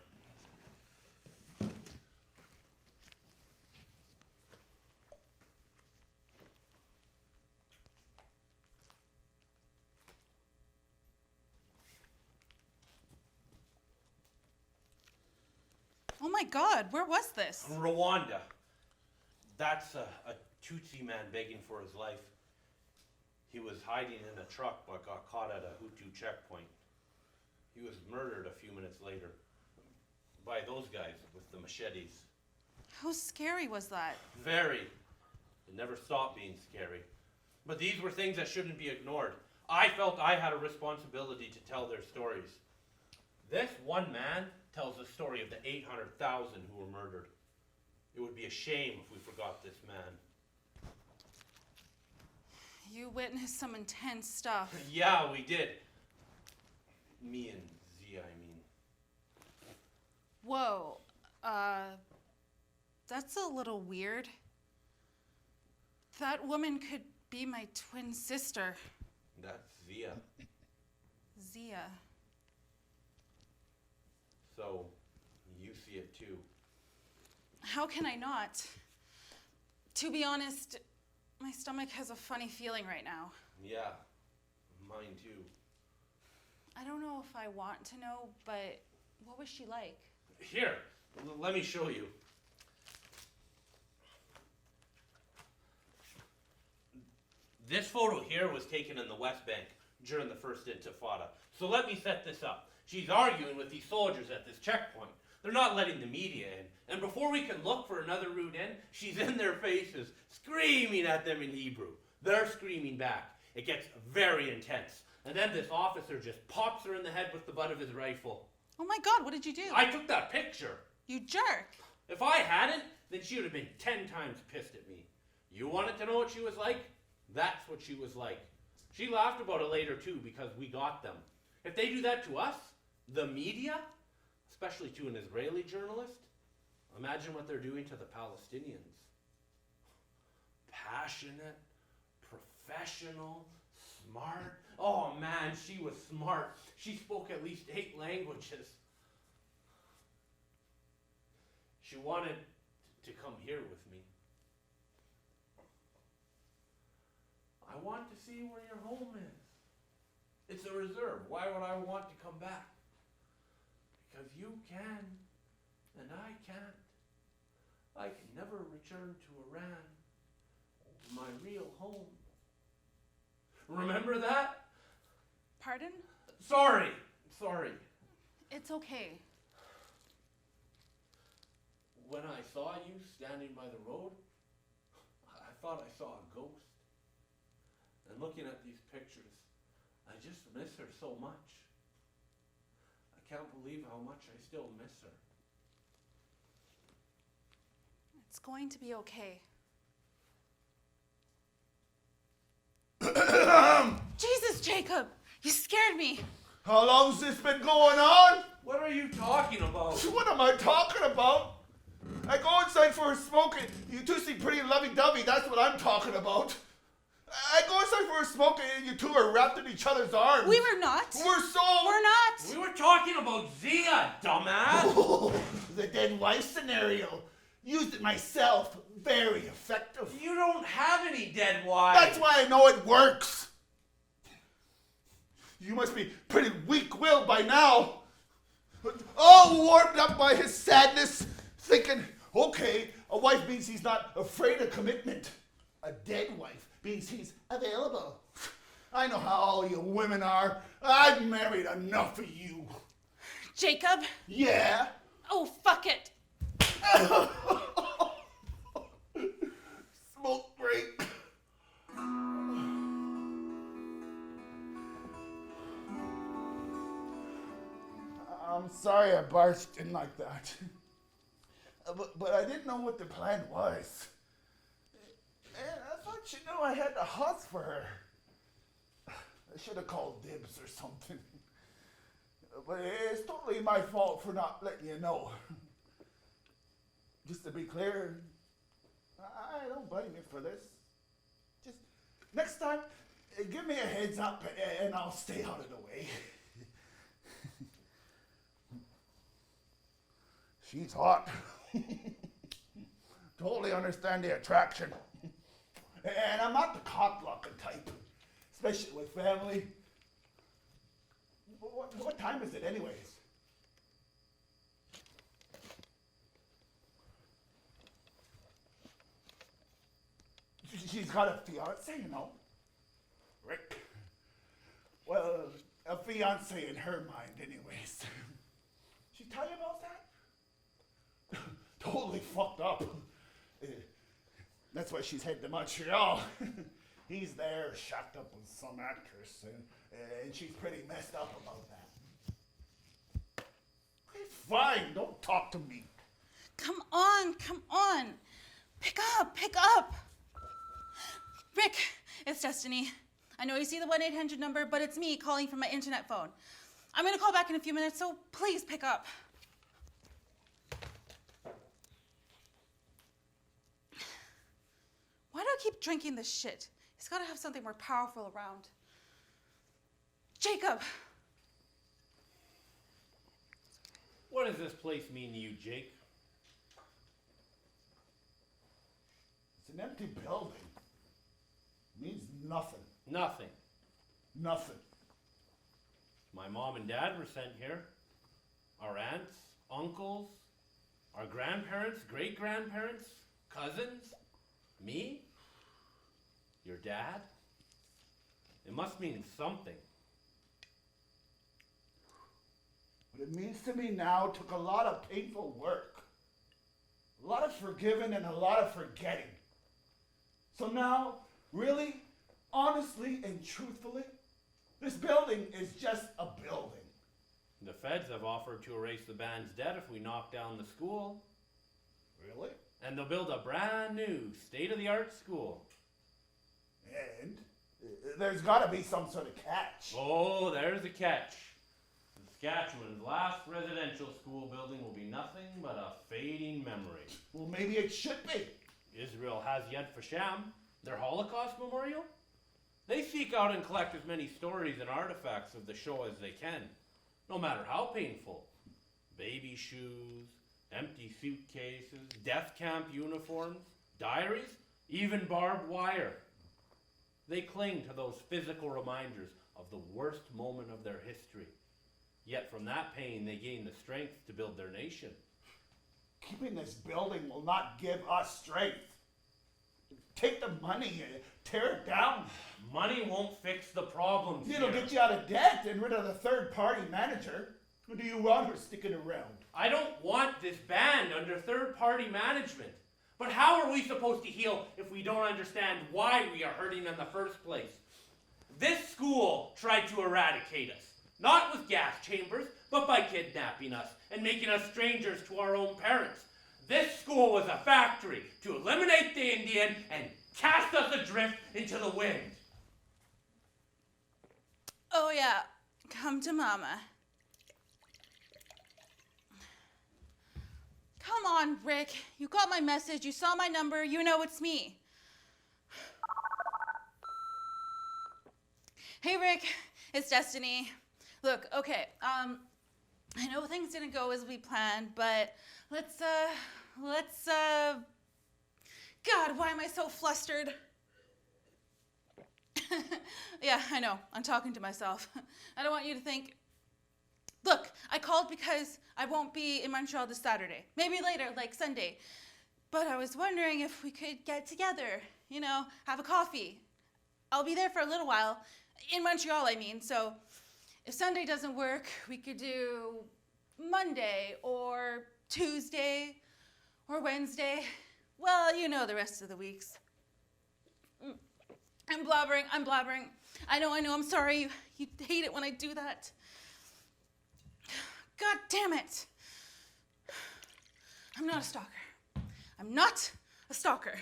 Speaker 1: Oh my God, where was this?
Speaker 2: Rwanda. That's a Tutsi man begging for his life. He was hiding in a truck but got caught at a Hutu checkpoint. He was murdered a few minutes later by those guys with the machetes.
Speaker 1: How scary was that?
Speaker 2: Very. It never stopped being scary. But these were things that shouldn't be ignored. I felt I had a responsibility to tell their stories. This one man tells the story of the 800,000 who were murdered. It would be a shame if we forgot this man.
Speaker 1: You witnessed some intense stuff.
Speaker 2: Yeah, we did. Me and Zia, I mean.
Speaker 1: Whoa, that's a little weird. That woman could be my twin sister,
Speaker 2: That's Zia.
Speaker 1: Zia.
Speaker 2: So, you see it too.
Speaker 1: How can I not? To be honest, my stomach has a funny feeling right now.
Speaker 2: Yeah, mine too.
Speaker 1: I don't know if I want to know, but what was she like?
Speaker 2: Here, let me show you. This photo here was taken in the West Bank during the First Intifada. So let me set this up. She's arguing with these soldiers at this checkpoint. They're not letting the media in. And before we can look for another route in, she's in their faces, screaming at them in Hebrew. They're screaming back. It gets very intense. And then this officer just pops her in the head with the butt of his rifle.
Speaker 1: Oh my God, what did you do?
Speaker 2: I took that picture.
Speaker 1: You jerk.
Speaker 2: If I hadn't, then she would have been 10 times pissed at me. You wanted to know what she was like? That's what she was like. She laughed about it later too because we got them. If they do that to us, the media, especially to an Israeli journalist, imagine what they're doing to the Palestinians. Passionate, professional, smart. Oh man, she was smart. She spoke at least 8 languages. She wanted to come here with me. I want to see where your home is. It's a reserve. Why would I want to come back? Because you can, and I can't. I can never return to Iran, my real home. Remember that?
Speaker 1: Pardon?
Speaker 2: Sorry.
Speaker 1: It's okay.
Speaker 2: When I saw you standing by the road, I thought I saw a ghost. And looking at these pictures, I just miss her so much. I can't believe how much I still miss her.
Speaker 1: It's going to be okay. Jesus, Jacob! You scared me.
Speaker 3: How long's this been going on?
Speaker 2: What are you talking about?
Speaker 3: What am I talking about? I go inside for a smoke and you two seem pretty lovey-dovey. That's what I'm talking about. I go inside for a smoke and you two are wrapped in each other's arms.
Speaker 1: We were not.
Speaker 3: We're
Speaker 1: not.
Speaker 2: We were talking about Zia, dumbass.
Speaker 3: Oh, the dead wife scenario. Used it myself. Very effective.
Speaker 2: You don't have any dead wives.
Speaker 3: That's why I know it works. You must be pretty weak-willed by now. All warmed up by his sadness, thinking, okay, a wife means he's not afraid of commitment. A dead wife means he's available. I know how all you women are. I've married enough of you.
Speaker 1: Jacob?
Speaker 3: Yeah?
Speaker 1: Oh, fuck it.
Speaker 3: Smoke break. I'm sorry I barged in like that. But I didn't know what the plan was. And I thought you knew I had the hots for her. I should have called dibs or something. But it's totally my fault for not letting you know. Just to be clear, I don't blame you for this. Just next time, give me a heads up and I'll stay out of the way. She's hot. Totally understand the attraction. And I'm not the cock-blocking type, especially with family. What time is it anyways? She's got a fiance, you know. Rick. Well, a fiance in her mind anyways. She tell you about that? Totally fucked up. That's why she's heading to Montreal. He's there, shacked up with some actress, and she's pretty messed up about that. Hey, fine, don't talk to me.
Speaker 1: Come on. Pick up. Rick, it's Destiny. I know you see the 1-800 number, but it's me calling from my internet phone. I'm gonna call back in a few minutes, so please pick up. Why do I keep drinking this shit? He's gotta have something more powerful around. Jacob!
Speaker 2: What does this place mean to you, Jake?
Speaker 3: It's an empty building. It means nothing.
Speaker 2: Nothing.
Speaker 3: Nothing.
Speaker 2: My mom and dad were sent here. Our aunts, uncles, our grandparents, great-grandparents, cousins, me, your dad. It must mean something.
Speaker 3: What it means to me now took a lot of painful work. A lot of forgiving and a lot of forgetting. So now, really, honestly and truthfully, this building is just a building.
Speaker 2: The feds have offered to erase the band's debt if we knock down the school.
Speaker 3: Really?
Speaker 2: And they'll build a brand new, state-of-the-art school.
Speaker 3: And there's got to be some sort of catch.
Speaker 2: Oh, there's a catch. Saskatchewan's last residential school building will be nothing but a fading memory.
Speaker 3: Well, maybe it should be.
Speaker 2: Israel has Yad Vashem, their Holocaust memorial. They seek out and collect as many stories and artifacts of the Shoah as they can, no matter how painful. Baby shoes, empty suitcases, death camp uniforms, diaries, even barbed wire. They cling to those physical reminders of the worst moment of their history. Yet from that pain, they gain the strength to build their nation.
Speaker 3: Keeping this building will not give us strength. Take the money and tear it down.
Speaker 2: Money won't fix the problems.
Speaker 3: It'll
Speaker 2: here.
Speaker 3: get you out of debt and rid of the third-party manager. Who do you want her sticking around?
Speaker 2: I don't want this band under third-party management. But how are we supposed to heal if we don't understand why we are hurting in the first place? This school tried to eradicate us. Not with gas chambers, but by kidnapping us and making us strangers to our own parents. This school was a factory to eliminate the Indian and cast us adrift into the wind.
Speaker 1: Oh yeah, come to mama. Come on, Rick. You got my message, you saw my number, you know it's me. Hey Rick, it's Destiny. Look, okay, I know things didn't go as we planned, but let's, God, why am I so flustered? Yeah, I know, I'm talking to myself. I don't want you to think, look, I called because I won't be in Montreal this Saturday. Maybe later, like Sunday. But I was wondering if we could get together, you know, have a coffee. I'll be there for a little while, in Montreal, I mean, so if Sunday doesn't work, we could do Monday or Tuesday Or Wednesday. Well, you know the rest of the weeks. I'm blabbering. I know, I'm sorry. You hate it when I do that. God damn it. I'm not a stalker.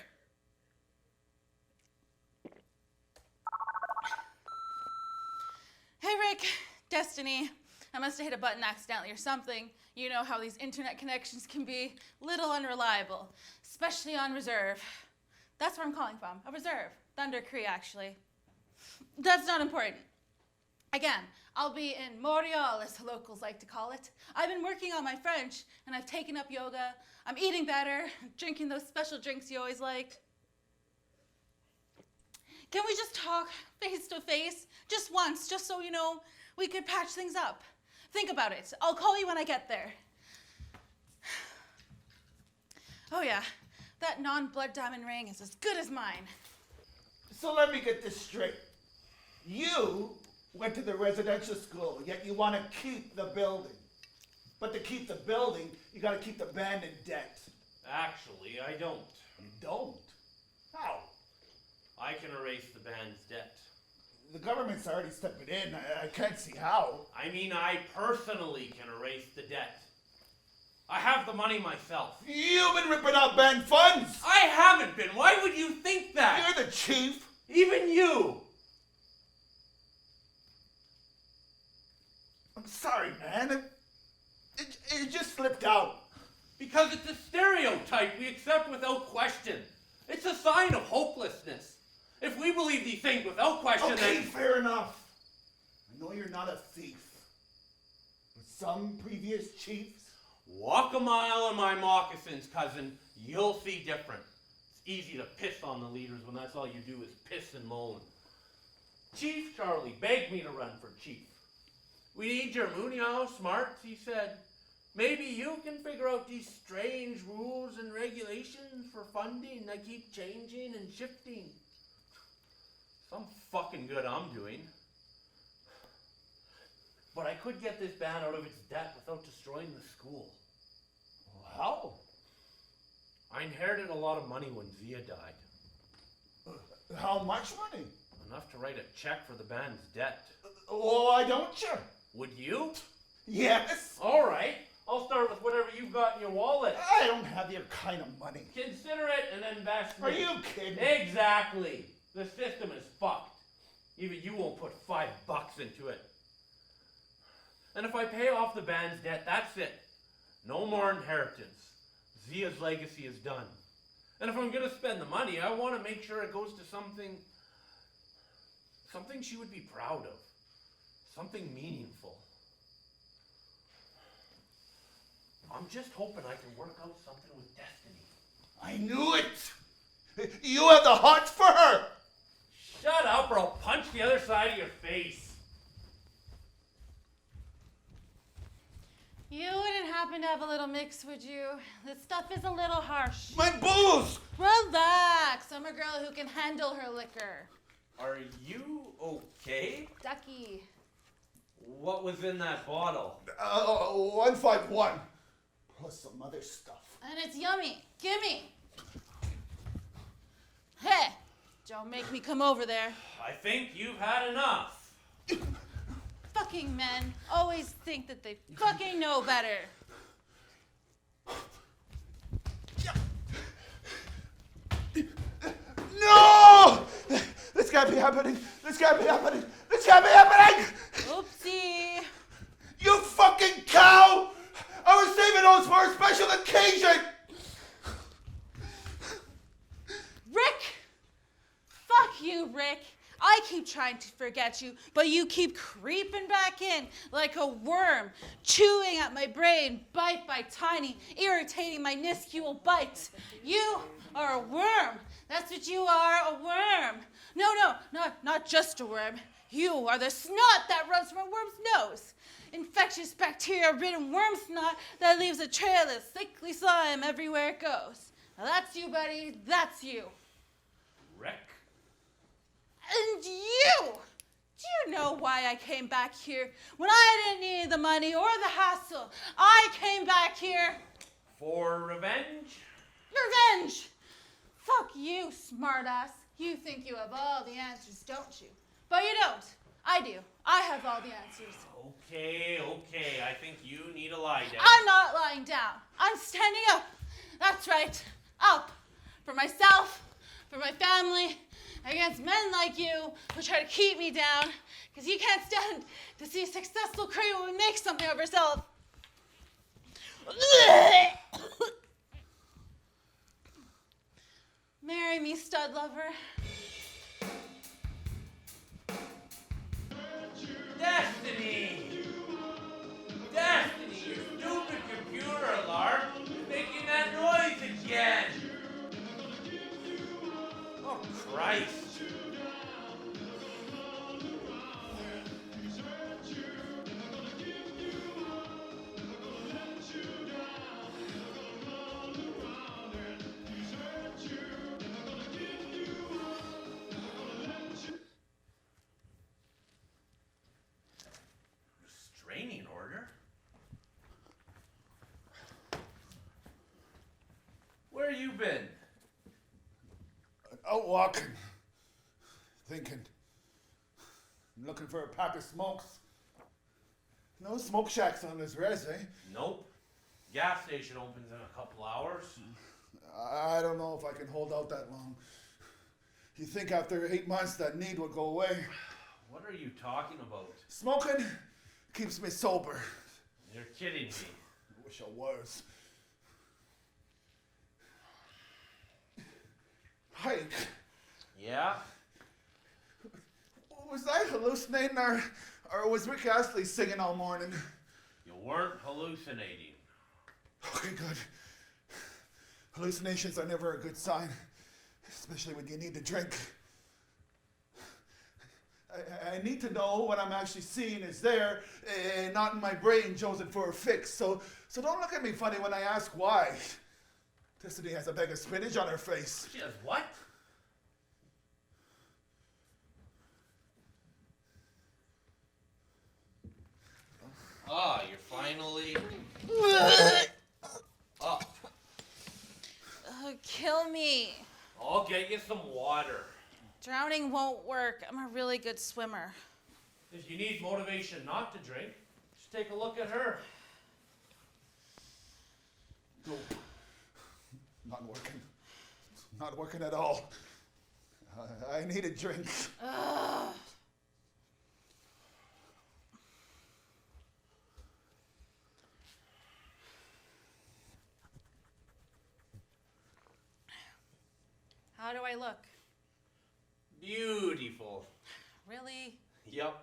Speaker 1: Hey, Rick. Destiny. I must have hit a button accidentally or something. You know how these internet connections can be little unreliable, especially on reserve. That's where I'm calling from, a reserve. Thunder Cree, actually. That's not important. Again, I'll be in Montreal, as the locals like to call it. I've been working on my French, and I've taken up yoga. I'm eating better, drinking those special drinks you always liked. Can we just talk face to face? Just once, just so, we could patch things up. Think about it. I'll call you when I get there. Oh yeah, that non-blood diamond ring is as good as mine.
Speaker 3: So let me get this straight. You went to the residential school, yet you want to keep the building. But to keep the building, you got to keep the band in debt.
Speaker 2: Actually, I don't.
Speaker 3: You don't? How?
Speaker 2: I can erase the band's debt.
Speaker 3: The government's already stepping in. I can't see how.
Speaker 2: I mean, I personally can erase the debt. I have the money myself.
Speaker 3: You've been ripping out band funds!
Speaker 2: I haven't been. Why would you think that?
Speaker 3: You're the chief.
Speaker 2: Even you.
Speaker 3: I'm sorry, man. It just slipped out.
Speaker 2: Because it's a stereotype we accept without question. It's a sign of hopelessness. If we believe these things without question,
Speaker 3: Okay,
Speaker 2: then...
Speaker 3: fair enough. I know you're not a thief. But some previous chiefs...
Speaker 2: Walk a mile in my moccasins, cousin. You'll see different. It's easy to piss on the leaders when that's all you do is piss and moan. Chief Charlie begged me to run for chief. We need your Munio smarts, he said. Maybe you can figure out these strange rules and regulations for funding that keep changing and shifting. Some fucking good I'm doing. But I could get this band out of its debt without destroying the school.
Speaker 3: How?
Speaker 2: I inherited a lot of money when Zia died.
Speaker 3: How much money?
Speaker 2: Enough to write a check for the band's debt.
Speaker 3: Why don't you?
Speaker 2: Would you?
Speaker 3: Yes.
Speaker 2: All right. I'll start with whatever you've got in your wallet.
Speaker 3: I don't have your kind of money.
Speaker 2: Consider it an investment.
Speaker 3: Are you kidding?
Speaker 2: Exactly. The system is fucked. Even you won't put $5 into it. And if I pay off the band's debt, that's it. No more inheritance. Zia's legacy is done. And if I'm going to spend the money, I want to make sure it goes to something she would be proud of. Something meaningful. I'm just hoping I can work out something with Destiny.
Speaker 3: I knew it! You have the hots for her!
Speaker 2: Shut up or I'll punch the other side of your face.
Speaker 1: You wouldn't happen to have a little mix, would you? This stuff is a little harsh.
Speaker 3: My booze!
Speaker 1: Relax. I'm a girl who can handle her liquor.
Speaker 2: Are you okay?
Speaker 1: Ducky.
Speaker 2: What was in that bottle?
Speaker 3: 151. Plus some other stuff.
Speaker 1: And it's yummy. Gimme. Hey, don't make me come over there.
Speaker 2: I think you've had enough.
Speaker 1: Fucking men always think that they fucking know better.
Speaker 3: No! This can't be happening. This can't be happening. This can't be happening!
Speaker 1: Oopsie.
Speaker 3: You fucking cow! I was saving those for a special occasion!
Speaker 1: Rick! Fuck you, Rick. I keep trying to forget you, but you keep creeping back in like a worm, chewing at my brain, bite by tiny, irritating minuscule bites. You are a worm. That's what you are, a worm. No, not just a worm. You are the snot that runs from a worm's nose. Infectious bacteria-ridden worm snot that leaves a trail of sickly slime everywhere it goes. Now that's you, buddy. That's you.
Speaker 2: Rick?
Speaker 1: And you! Do you know why I came back here? When I didn't need the money or the hassle, I came back here.
Speaker 2: For revenge?
Speaker 1: Revenge! Fuck you, smartass. You think you have all the answers, don't you? But you don't. I do. I have all the answers.
Speaker 2: Okay. I think you need to lie down.
Speaker 1: I'm not lying down. I'm standing up. That's right. Up. For myself, for my family, against men like you who try to keep me down because you can't stand to see a successful career woman make something of herself. Marry me, stud lover.
Speaker 2: Destiny! Destiny, your stupid computer alarm is making that noise again! Oh, Christ. Restraining order? Where you been?
Speaker 3: Out walking. Thinking. I'm looking for a pack of smokes. No smoke shacks on this res, eh?
Speaker 2: Nope. Gas station opens in a couple hours.
Speaker 3: I don't know if I can hold out that long. You think after 8 months that need will go away?
Speaker 2: What are you talking about?
Speaker 3: Smoking keeps me sober.
Speaker 2: You're kidding me.
Speaker 3: I wish I was. Hike.
Speaker 2: Yeah?
Speaker 3: Was I hallucinating or was Rick Astley singing all morning?
Speaker 2: You weren't hallucinating.
Speaker 3: Okay, good. Hallucinations are never a good sign, especially when you need to drink. I need to know what I'm actually seeing is there, and not in my brain chosen for a fix. So don't look at me funny when I ask why. Destiny has a bag of spinach on her face.
Speaker 2: She has what? Ah, you're finally up.
Speaker 1: Kill me.
Speaker 2: I'll get you some water.
Speaker 1: Drowning won't work. I'm a really good swimmer.
Speaker 2: If you need motivation not to drink, just take a look at her.
Speaker 3: Nope. Not working. Not working at all. I need a drink.
Speaker 1: Ugh. How do I look?
Speaker 2: Beautiful.
Speaker 1: Really?
Speaker 2: Yep.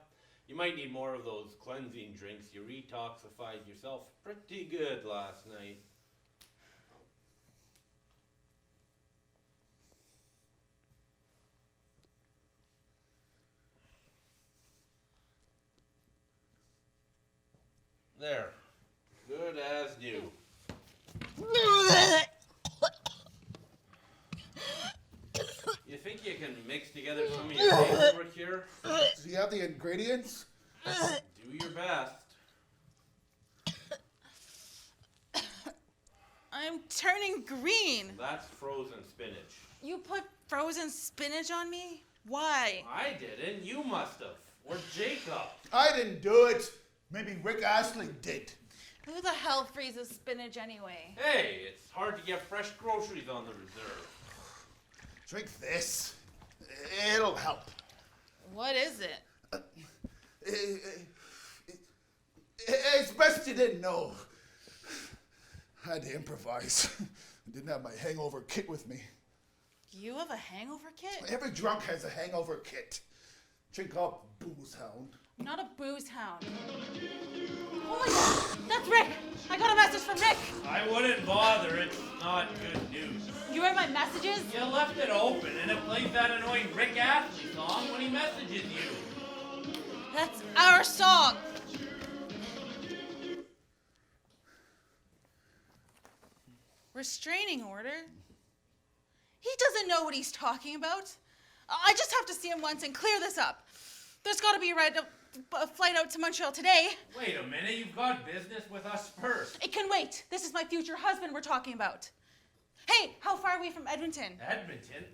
Speaker 2: You might need more of those cleansing drinks. You retoxified yourself pretty good last night. There. Good as new. You think you can mix together some of your hangover cure?
Speaker 3: Do you have the ingredients?
Speaker 2: Do your best.
Speaker 1: I'm turning green.
Speaker 2: That's frozen spinach.
Speaker 1: You put frozen spinach on me? Why?
Speaker 2: I didn't. You must have. Or Jacob.
Speaker 3: I didn't do it. Maybe Rick Astley did.
Speaker 1: Who the hell freezes spinach anyway?
Speaker 2: Hey, it's hard to get fresh groceries on the reserve.
Speaker 3: Drink this. It'll help.
Speaker 1: What is it?
Speaker 3: It's best you didn't know. I had to improvise. I didn't have my hangover kit with me.
Speaker 1: You have a hangover kit?
Speaker 3: Every drunk has a hangover kit. Drink up, booze hound.
Speaker 1: I'm not a booze hound. Oh my god, that's Rick! I got a message from Rick!
Speaker 2: I wouldn't bother. It's not good news.
Speaker 1: You read my messages?
Speaker 2: You left it open and it plays that annoying Rick Astley song when he messages you.
Speaker 1: That's our song! Restraining order? He doesn't know what he's talking about. I just have to see him once and clear this up. There's got to be a flight out to Montreal today.
Speaker 2: Wait a minute, you've got business with us first.
Speaker 1: It can wait. This is my future husband we're talking about. Hey, how far are we from Edmonton?
Speaker 2: Edmonton?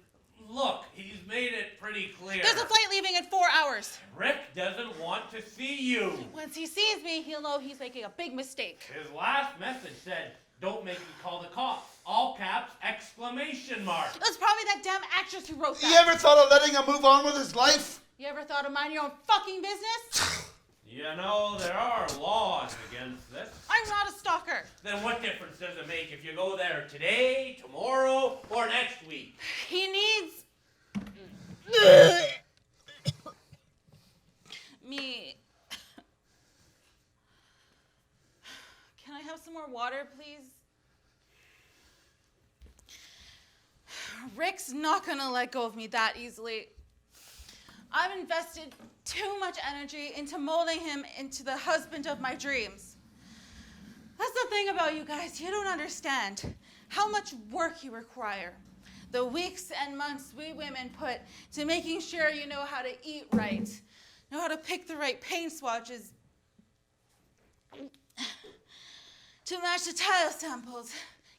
Speaker 2: Look, he's made it pretty clear.
Speaker 1: There's a flight leaving in 4 hours.
Speaker 2: Rick doesn't want to see you.
Speaker 1: Once he sees me, he'll know he's making a big mistake.
Speaker 2: His last message said, "Don't make me call the cops." All caps, exclamation mark.
Speaker 1: It's probably that damn actress who wrote that.
Speaker 3: You ever thought of letting him move on with his life?
Speaker 1: You ever thought of minding your own fucking business?
Speaker 2: You know, there are laws against this.
Speaker 1: I'm not a stalker.
Speaker 2: Then what difference does it make if you go there today, tomorrow, or next week?
Speaker 1: He needs... me. Can I have some more water, please? Rick's not gonna let go of me that easily. I've invested too much energy into molding him into the husband of my dreams. That's the thing about you guys. You don't understand how much work you require. The weeks and months we women put to making sure you know how to eat right, know how to pick the right paint swatches, to match the tile samples,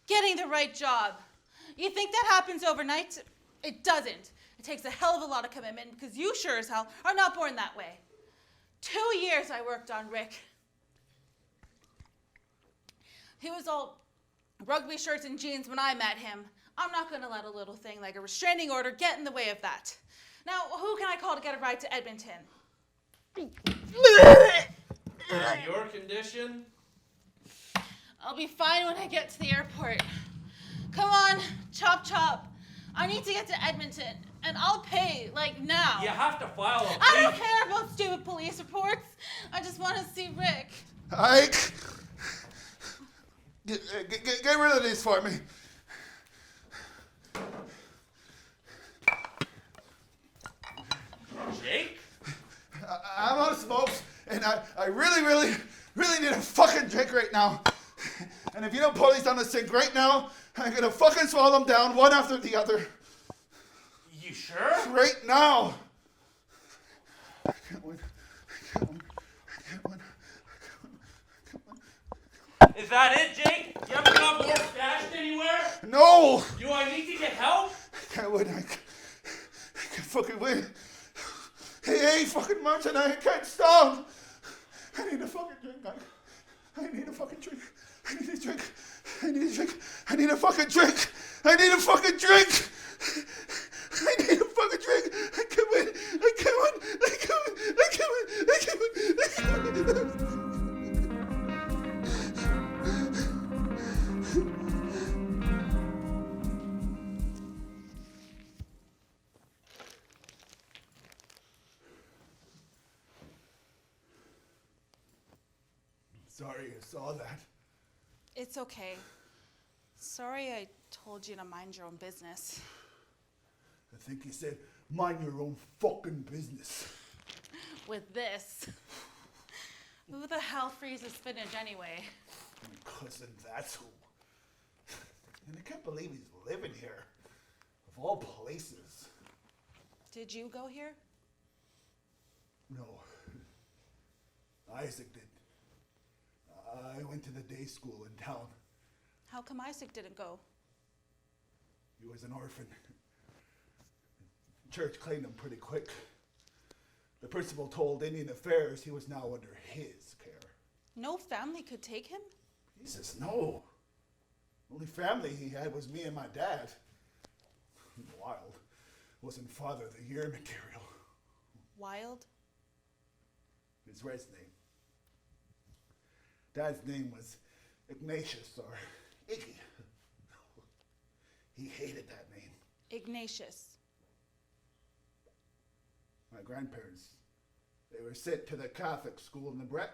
Speaker 1: getting the right job. You think that happens overnight? It doesn't. It takes a hell of a lot of commitment because you sure as hell are not born that way. 2 years I worked on Rick. He was all rugby shirts and jeans when I met him. I'm not going to let a little thing like a restraining order get in the way of that. Now, who can I call to get a ride to Edmonton?
Speaker 2: In your condition?
Speaker 1: I'll be fine when I get to the airport. Come on, chop chop. I need to get to Edmonton, and I'll pay, like now.
Speaker 2: You have to file a
Speaker 1: I don't care about stupid police reports. I just want to see Rick.
Speaker 3: Ike! Get rid of these for me.
Speaker 2: Jake?
Speaker 3: I'm out of smokes, and I really need a fucking drink right now. And if you don't pull these down the sink right now, I'm gonna fucking swallow them down one after the other.
Speaker 2: You sure?
Speaker 3: Right now.
Speaker 2: Is that it, Jake? You haven't got more stashed anywhere?
Speaker 3: No!
Speaker 2: Do I need to get help?
Speaker 3: I can't win. I can't fucking win. Hey, fucking Martin, I can't stop. I need a fucking drink. I need a fucking drink. I need a drink. I need a drink. I need a fucking drink. I need a fucking drink. I need a fucking drink. I can't win. I can't win. I can't win. I can't win. I can't win. I can't win. Sorry you saw that.
Speaker 1: It's okay. Sorry I told you to mind your own business.
Speaker 3: I think he said, mind your own fucking business.
Speaker 1: With this. Who the hell freezes spinach anyway?
Speaker 3: My cousin, that's who. And I can't believe he's living here. Of all places.
Speaker 1: Did you go here?
Speaker 3: No. Isaac did. I went to the day school in town.
Speaker 1: How come Isaac didn't go?
Speaker 3: He was an orphan. Church claimed him pretty quick. The principal told Indian Affairs he was now under his care.
Speaker 1: No family could take him?
Speaker 3: Jesus, no. Only family he had was me and my dad. Wild. Wasn't Father of the Year material.
Speaker 1: Wild?
Speaker 3: His Red's name. Dad's name was Ignatius, or Iggy. He hated that name.
Speaker 1: Ignatius.
Speaker 3: My grandparents, they were sent to the Catholic school in the Brett.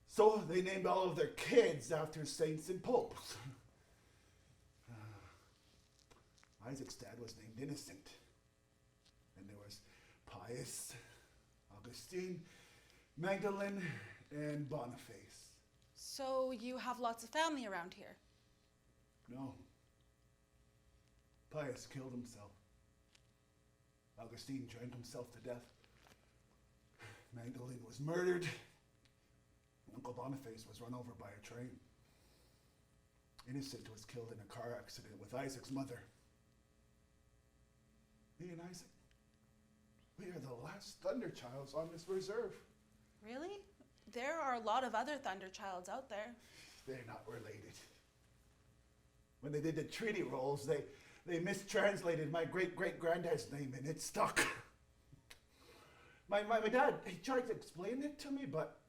Speaker 3: So they named all of their kids after saints and popes. Isaac's dad was named Innocent. And there was Pius, Augustine, Magdalene, and Boniface.
Speaker 1: So you have lots of family around here?
Speaker 3: No. Pius killed himself. Augustine drank himself to death. Magdalene was murdered. Uncle Boniface was run over by a train. innocent was killed in a car accident with Isaac's mother. Me and Isaac, we are the last Thunderchilds on this reserve.
Speaker 1: Really? There are a lot of other Thunderchilds out there.
Speaker 3: They're not related. When they did the treaty rolls, they mistranslated my great-great-granddad's name, and it stuck. My dad, he tried to explain it to me, but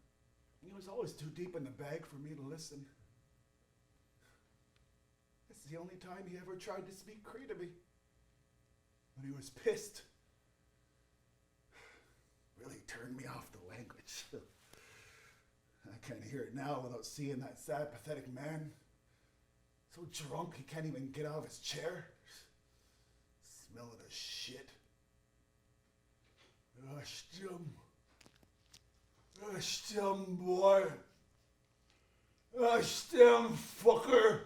Speaker 3: he was always too deep in the bag for me to listen. It's the only time he ever tried to speak Cree to me. When he was pissed. Really turned me off the language. I can't hear it now without seeing that sad, pathetic man. So drunk he can't even get out of his chair. Smell of the shit. Stem boy. Stem fucker.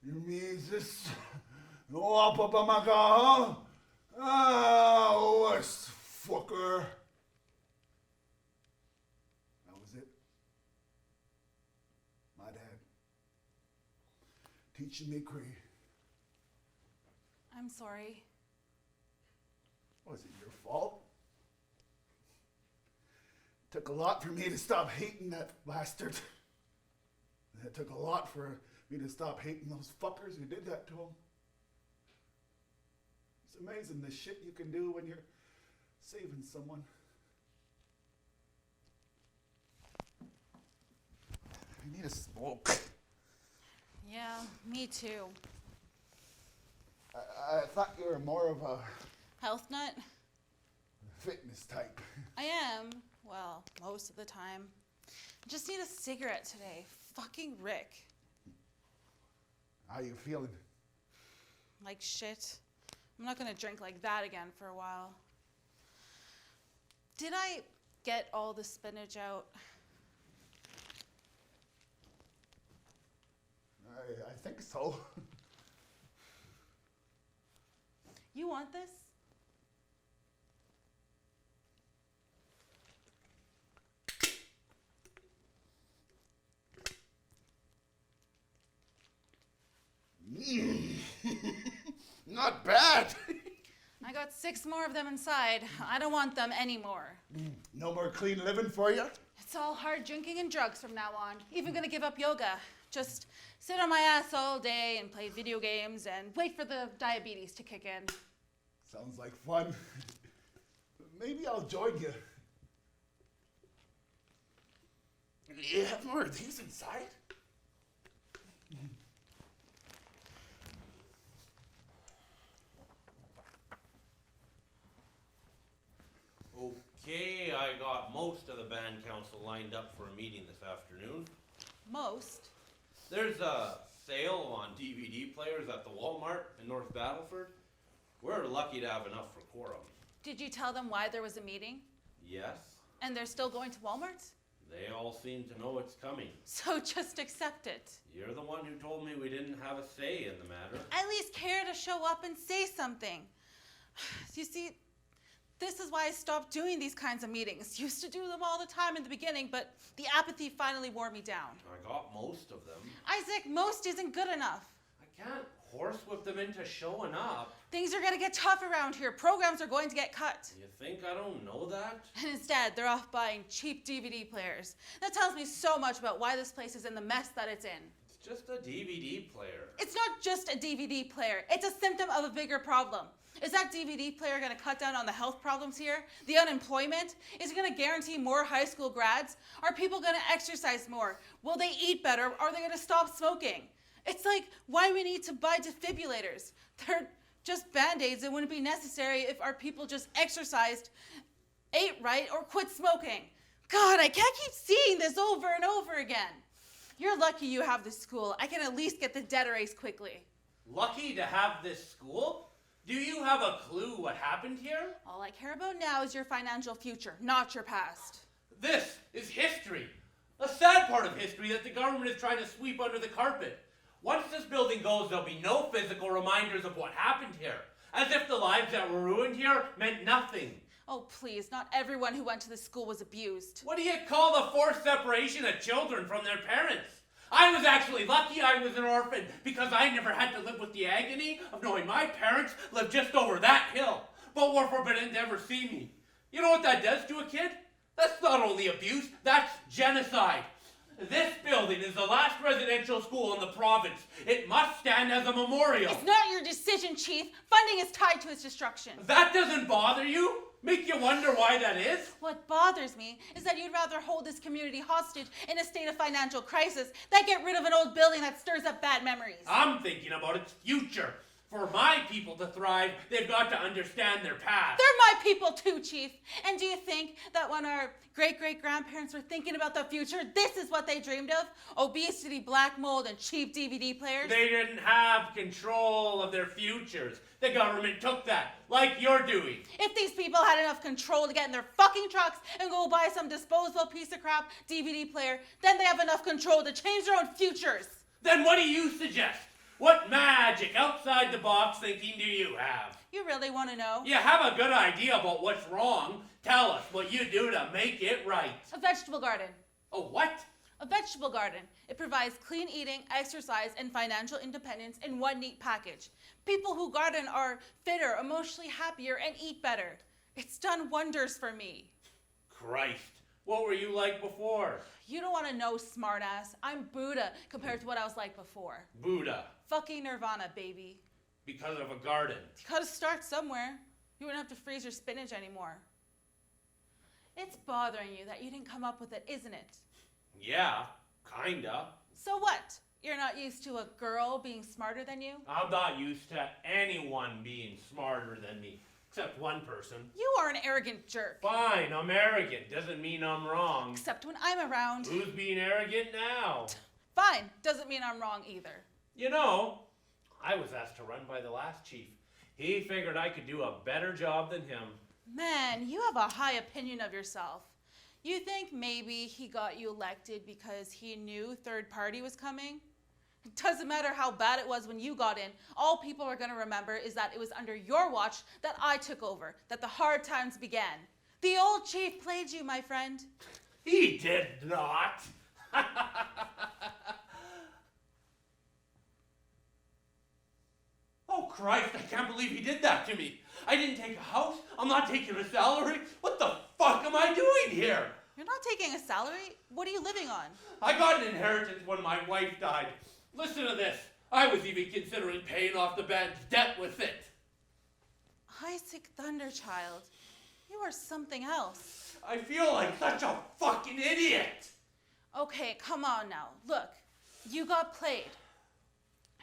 Speaker 3: You means this? No, Papa Maga, huh? Worst fucker. That was it. My dad. Teaching me Cree.
Speaker 1: I'm sorry.
Speaker 3: Was it your fault? Took a lot for me to stop hating that bastard. And it took a lot for me to stop hating those fuckers who did that to him. It's amazing the shit you can do when you're saving someone. I need a smoke.
Speaker 1: Yeah, me too.
Speaker 3: I thought you were more of a
Speaker 1: Health nut?
Speaker 3: fitness type.
Speaker 1: I am. Well, most of the time. I just need a cigarette today. Fucking Rick.
Speaker 3: How you feeling?
Speaker 1: Like shit. I'm not gonna drink like that again for a while. Did I get all the spinach out?
Speaker 3: I think so.
Speaker 1: You want this?
Speaker 3: Not bad.
Speaker 1: I got 6 more of them inside. I don't want them anymore.
Speaker 3: No more clean living for you?
Speaker 1: It's all hard drinking and drugs from now on. Even gonna give up yoga. Just sit on my ass all day and play video games and wait for the diabetes to kick in.
Speaker 3: Sounds like fun. Maybe I'll join you. You have more of these inside?
Speaker 2: Okay, I got most of the band council lined up for a meeting this afternoon.
Speaker 1: Most.
Speaker 2: There's a sale on DVD players at the Walmart in North Battleford. We're lucky to have enough for quorum.
Speaker 1: Did you tell them why there was a meeting?
Speaker 2: Yes,
Speaker 1: And they're still going to Walmart?
Speaker 2: they all seem to know it's coming.
Speaker 1: So just accept it.
Speaker 2: You're the one who told me we didn't have a say in the matter.
Speaker 1: At least care to show up and say something. You see, this is why I stopped doing these kinds of meetings. Used to do them all the time in the beginning, but the apathy finally wore me down.
Speaker 2: I got most of them.
Speaker 1: Isaac, most isn't good enough.
Speaker 2: I can't horsewhip them into showing up.
Speaker 1: Things are gonna get tough around here. Programs are going to get cut.
Speaker 2: You think I don't know that?
Speaker 1: And instead, they're off buying cheap DVD players. That tells me so much about why this place is in the mess that it's in.
Speaker 2: It's just a DVD player.
Speaker 1: It's not just a DVD player. It's a symptom of a bigger problem. Is that DVD player going to cut down on the health problems here? The unemployment? Is it going to guarantee more high school grads? Are people going to exercise more? Will they eat better? Are they going to stop smoking? It's like why we need to buy defibrillators. They're just Band-Aids that wouldn't be necessary if our people just exercised, ate right, or quit smoking. God, I can't keep seeing this over and over again. You're lucky you have this school. I can at least get the debt erased quickly.
Speaker 2: Lucky to have this school? Do you have a clue what happened here?
Speaker 1: All I care about now is your financial future, not your past.
Speaker 2: This is history. A sad part of history that the government is trying to sweep under the carpet. Once this building goes, there'll be no physical reminders of what happened here. As if the lives that were ruined here meant nothing.
Speaker 1: Oh, please, not everyone who went to this school was abused.
Speaker 2: What do you call the forced separation of children from their parents? I was actually lucky I was an orphan because I never had to live with the agony of knowing my parents lived just over that hill, but were forbidden to ever see me. You know what that does to a kid? That's not only abuse, that's genocide. This building is the last residential school in the province. It must stand as a memorial.
Speaker 1: It's not your decision, Chief. Funding is tied to its destruction.
Speaker 2: That doesn't bother you? Make you wonder why that is?
Speaker 1: What bothers me is that you'd rather hold this community hostage in a state of financial crisis than get rid of an old building that stirs up bad memories.
Speaker 2: I'm thinking about its future. For my people to thrive, they've got to understand their past.
Speaker 1: They're my people too, Chief. And do you think that when our great-great-grandparents were thinking about the future, this is what they dreamed of? Obesity, black mold, and cheap DVD players?
Speaker 2: They didn't have control of their futures. The government took that, like you're doing.
Speaker 1: If these people had enough control to get in their fucking trucks and go buy some disposable piece of crap DVD player, then they have enough control to change their own futures.
Speaker 2: Then what do you suggest? What magic outside the box thinking do you have?
Speaker 1: You really want to know?
Speaker 2: You have a good idea about what's wrong. Tell us what you do to make it right.
Speaker 1: A vegetable garden.
Speaker 2: Oh, what?
Speaker 1: A vegetable garden. It provides clean eating, exercise, and financial independence in one neat package. People who garden are fitter, emotionally happier, and eat better. It's done wonders for me.
Speaker 2: Christ, what were you like before?
Speaker 1: You don't want to know, smartass. I'm Buddha compared to what I was like before.
Speaker 2: Buddha.
Speaker 1: Fucking nirvana, baby.
Speaker 2: Because of a garden.
Speaker 1: You gotta start somewhere. You wouldn't have to freeze your spinach anymore. It's bothering you that you didn't come up with it, isn't it?
Speaker 2: Yeah, kinda.
Speaker 1: So what? You're not used to a girl being smarter than you?
Speaker 2: I'm not used to anyone being smarter than me, except one person.
Speaker 1: You are an arrogant jerk.
Speaker 2: Fine, I'm arrogant. Doesn't mean I'm wrong.
Speaker 1: Except when I'm around.
Speaker 2: Who's being arrogant now?
Speaker 1: Fine, doesn't mean I'm wrong either.
Speaker 2: You know, I was asked to run by the last chief. He figured I could do a better job than him.
Speaker 1: Man, you have a high opinion of yourself. You think maybe he got you elected because he knew third party was coming? It doesn't matter how bad it was when you got in. All people are going to remember is that it was under your watch that I took over, that the hard times began. The old chief played you, my friend.
Speaker 2: He did not. Oh, Christ, I can't believe he did that to me. I didn't take a house. I'm not taking a salary. What the fuck am I doing here?
Speaker 1: You're not taking a salary? What are you living on?
Speaker 2: I got an inheritance when my wife died. Listen to this. I was even considering paying off the band's debt with it.
Speaker 1: Isaac Thunderchild, you are something else.
Speaker 2: I feel like such a fucking idiot.
Speaker 1: Okay, come on now. Look, you got played.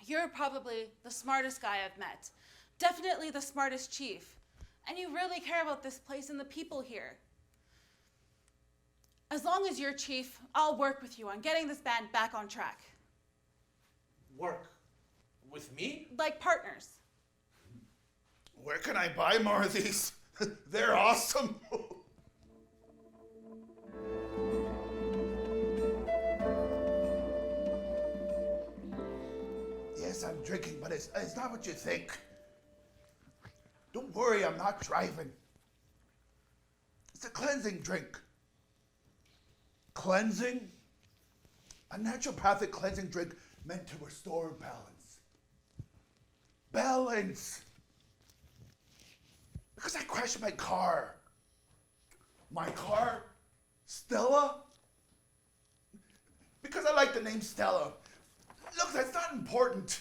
Speaker 1: You're probably the smartest guy I've met. Definitely the smartest chief. And you really care about this place and the people here. As long as you're chief, I'll work with you on getting this band back on track.
Speaker 2: Work with me?
Speaker 1: Like partners.
Speaker 3: Where can I buy more of these? They're awesome. Yes, I'm drinking, but it's not what you think. Don't worry, I'm not driving. It's a cleansing drink. Cleansing? A naturopathic cleansing drink meant to restore balance. Balance! Because I crashed my car. My car? Stella? Because I like the name Stella. Look, that's not important.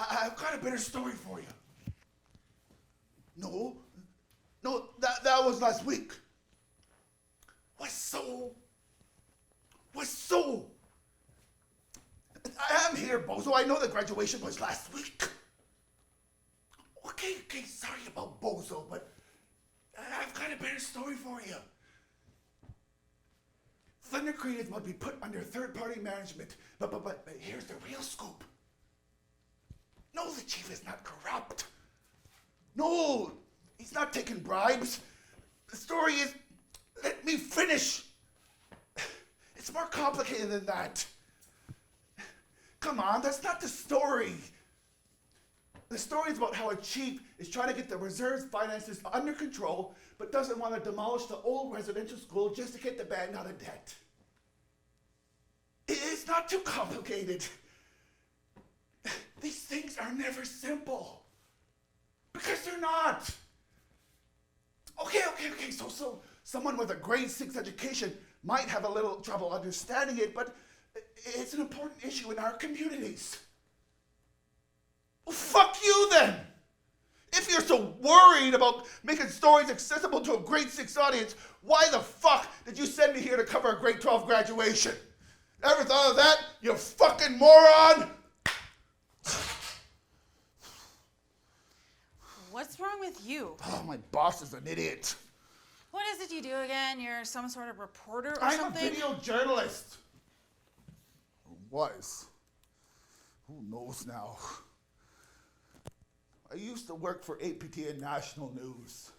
Speaker 3: I've got a better story for you. No, that was last week. What so? I am here, Bozo. I know the graduation was last week. Okay, sorry about Bozo, but I've got a better story for you. Thunder Creative might be put under third-party management, but here's the real scoop. No, the chief is not corrupt. No, he's not taking bribes. The story is, let me finish. It's more complicated than that. Come on, that's not the story. The story is about how a chief is trying to get the reserves finances under control, but doesn't want to demolish the old residential school just to get the band out of debt. It is It's not too complicated. These things are never simple. Because they're not. Okay. So someone with a grade 6 education might have a little trouble understanding it, but it's an important issue in our communities. Well, fuck you then. If you're so worried about making stories accessible to a grade 6 audience, why the fuck did you send me here to cover a grade 12 graduation? Ever thought of that, you fucking moron?
Speaker 1: What's wrong with you?
Speaker 3: Oh, my boss is an idiot.
Speaker 1: What is it you do again? You're some sort of reporter or
Speaker 3: I'm
Speaker 1: something?
Speaker 3: a video journalist. Or was. Who knows now? I used to work for APT and National News.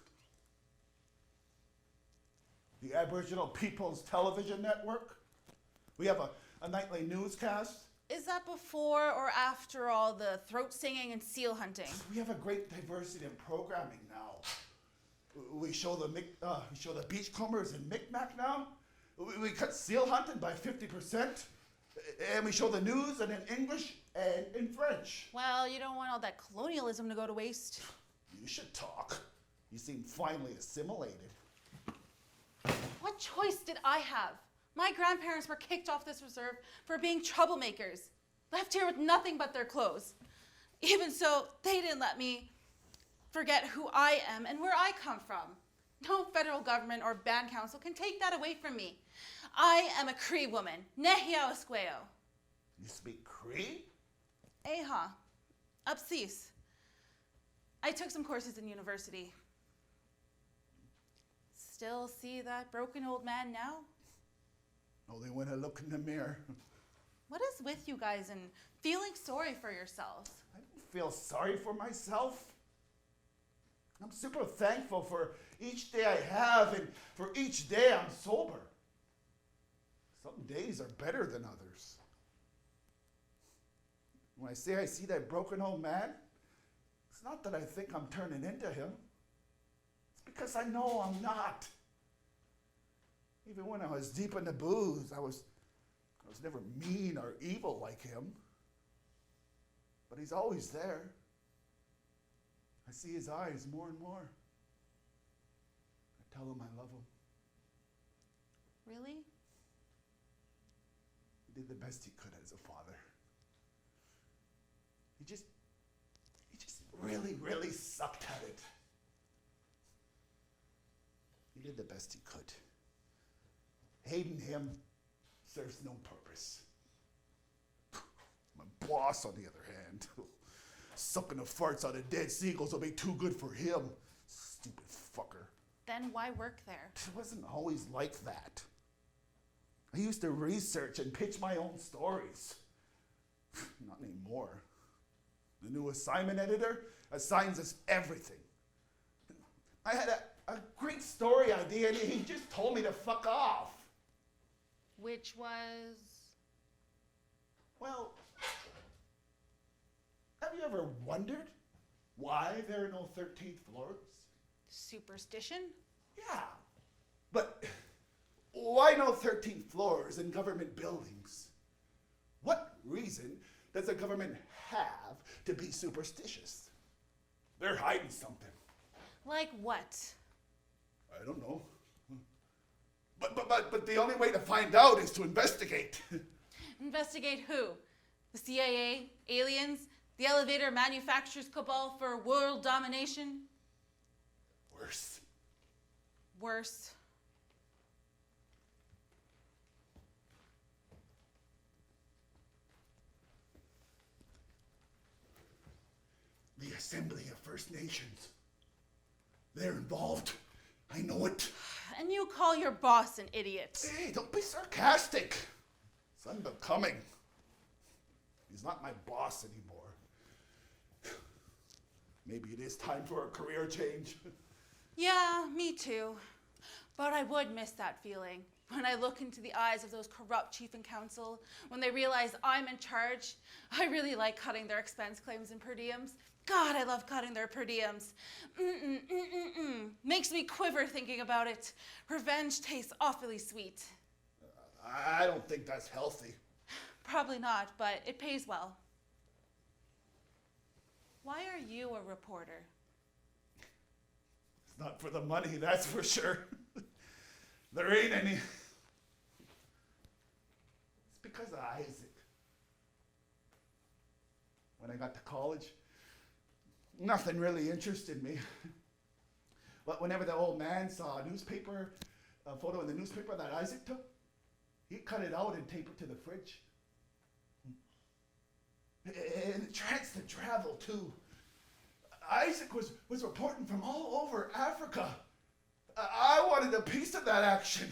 Speaker 3: The Aboriginal People's Television Network. We have a nightly newscast.
Speaker 1: Is that before or after all the throat singing and seal hunting?
Speaker 3: We have a great diversity in programming now. We show the beachcombers in Micmac now. We cut seal hunting by 50%. And we show the news and in English and in French.
Speaker 1: Well, you don't want all that colonialism to go to waste.
Speaker 3: You should talk. You seem finely assimilated.
Speaker 1: What choice did I have? My grandparents were kicked off this reserve for being troublemakers, left here with nothing but their clothes. Even so, they didn't let me forget who I am and where I come from. No federal government or band council can take that away from me. I am a Cree woman, Nehia Osqueo.
Speaker 3: You speak Cree?
Speaker 1: Eha, Upseas. I took some courses in university. Still see that broken old man now?
Speaker 3: Only when I look in the mirror.
Speaker 1: What is with you guys and feeling sorry for yourselves?
Speaker 3: I don't feel sorry for myself. I'm super thankful for each day I have and for each day I'm sober. Some days are better than others. When I say I see that broken old man, it's not that I think I'm turning into him. It's because I know I'm not. Even when I was deep in the booze, I was never mean or evil like him. But he's always there. I see his eyes more and more. I tell him I love him.
Speaker 1: Really?
Speaker 3: He did the best he could as a father. He just really sucked at it. He did the best he could. Hating him serves no purpose. My boss, on the other hand, sucking the farts out of dead seagulls will be too good for him. Stupid fucker.
Speaker 1: Then why work there?
Speaker 3: It wasn't always like that. I used to research and pitch my own stories. Not anymore. The new assignment editor assigns us everything. I had a great story idea and he just told me to fuck off.
Speaker 1: Which was?
Speaker 3: Well, have you ever wondered why there are no 13th floors?
Speaker 1: Superstition?
Speaker 3: Yeah, but why no 13th floors in government buildings? What reason does the government have to be superstitious? They're hiding something.
Speaker 1: Like what?
Speaker 3: I don't know. But the only way to find out is to investigate.
Speaker 1: Investigate who? The CIA? Aliens? The elevator manufacturers cabal for world domination?
Speaker 3: Worse.
Speaker 1: Worse.
Speaker 3: The Assembly of First Nations. They're involved. I know it.
Speaker 1: And you call your boss an idiot.
Speaker 3: Hey, don't be sarcastic. It's unbecoming. He's not my boss anymore. Maybe it is time for a career change.
Speaker 1: Yeah, me too. But I would miss that feeling when I look into the eyes of those corrupt chief and council, when they realize I'm in charge. I really like cutting their expense claims and per diems. God, I love cutting their per diems. Makes me quiver thinking about it. Revenge tastes awfully sweet.
Speaker 3: I don't think that's healthy.
Speaker 1: Probably not, but it pays well. Why are you a reporter?
Speaker 3: It's not for the money, that's for sure. There ain't any. It's because of Isaac. When I got to college, nothing really interested me. But whenever the old man saw a photo in the newspaper that Isaac took, he'd cut it out and tape it to the fridge. And the chance to travel too. Isaac was reporting from all over Africa. I wanted a piece of that action.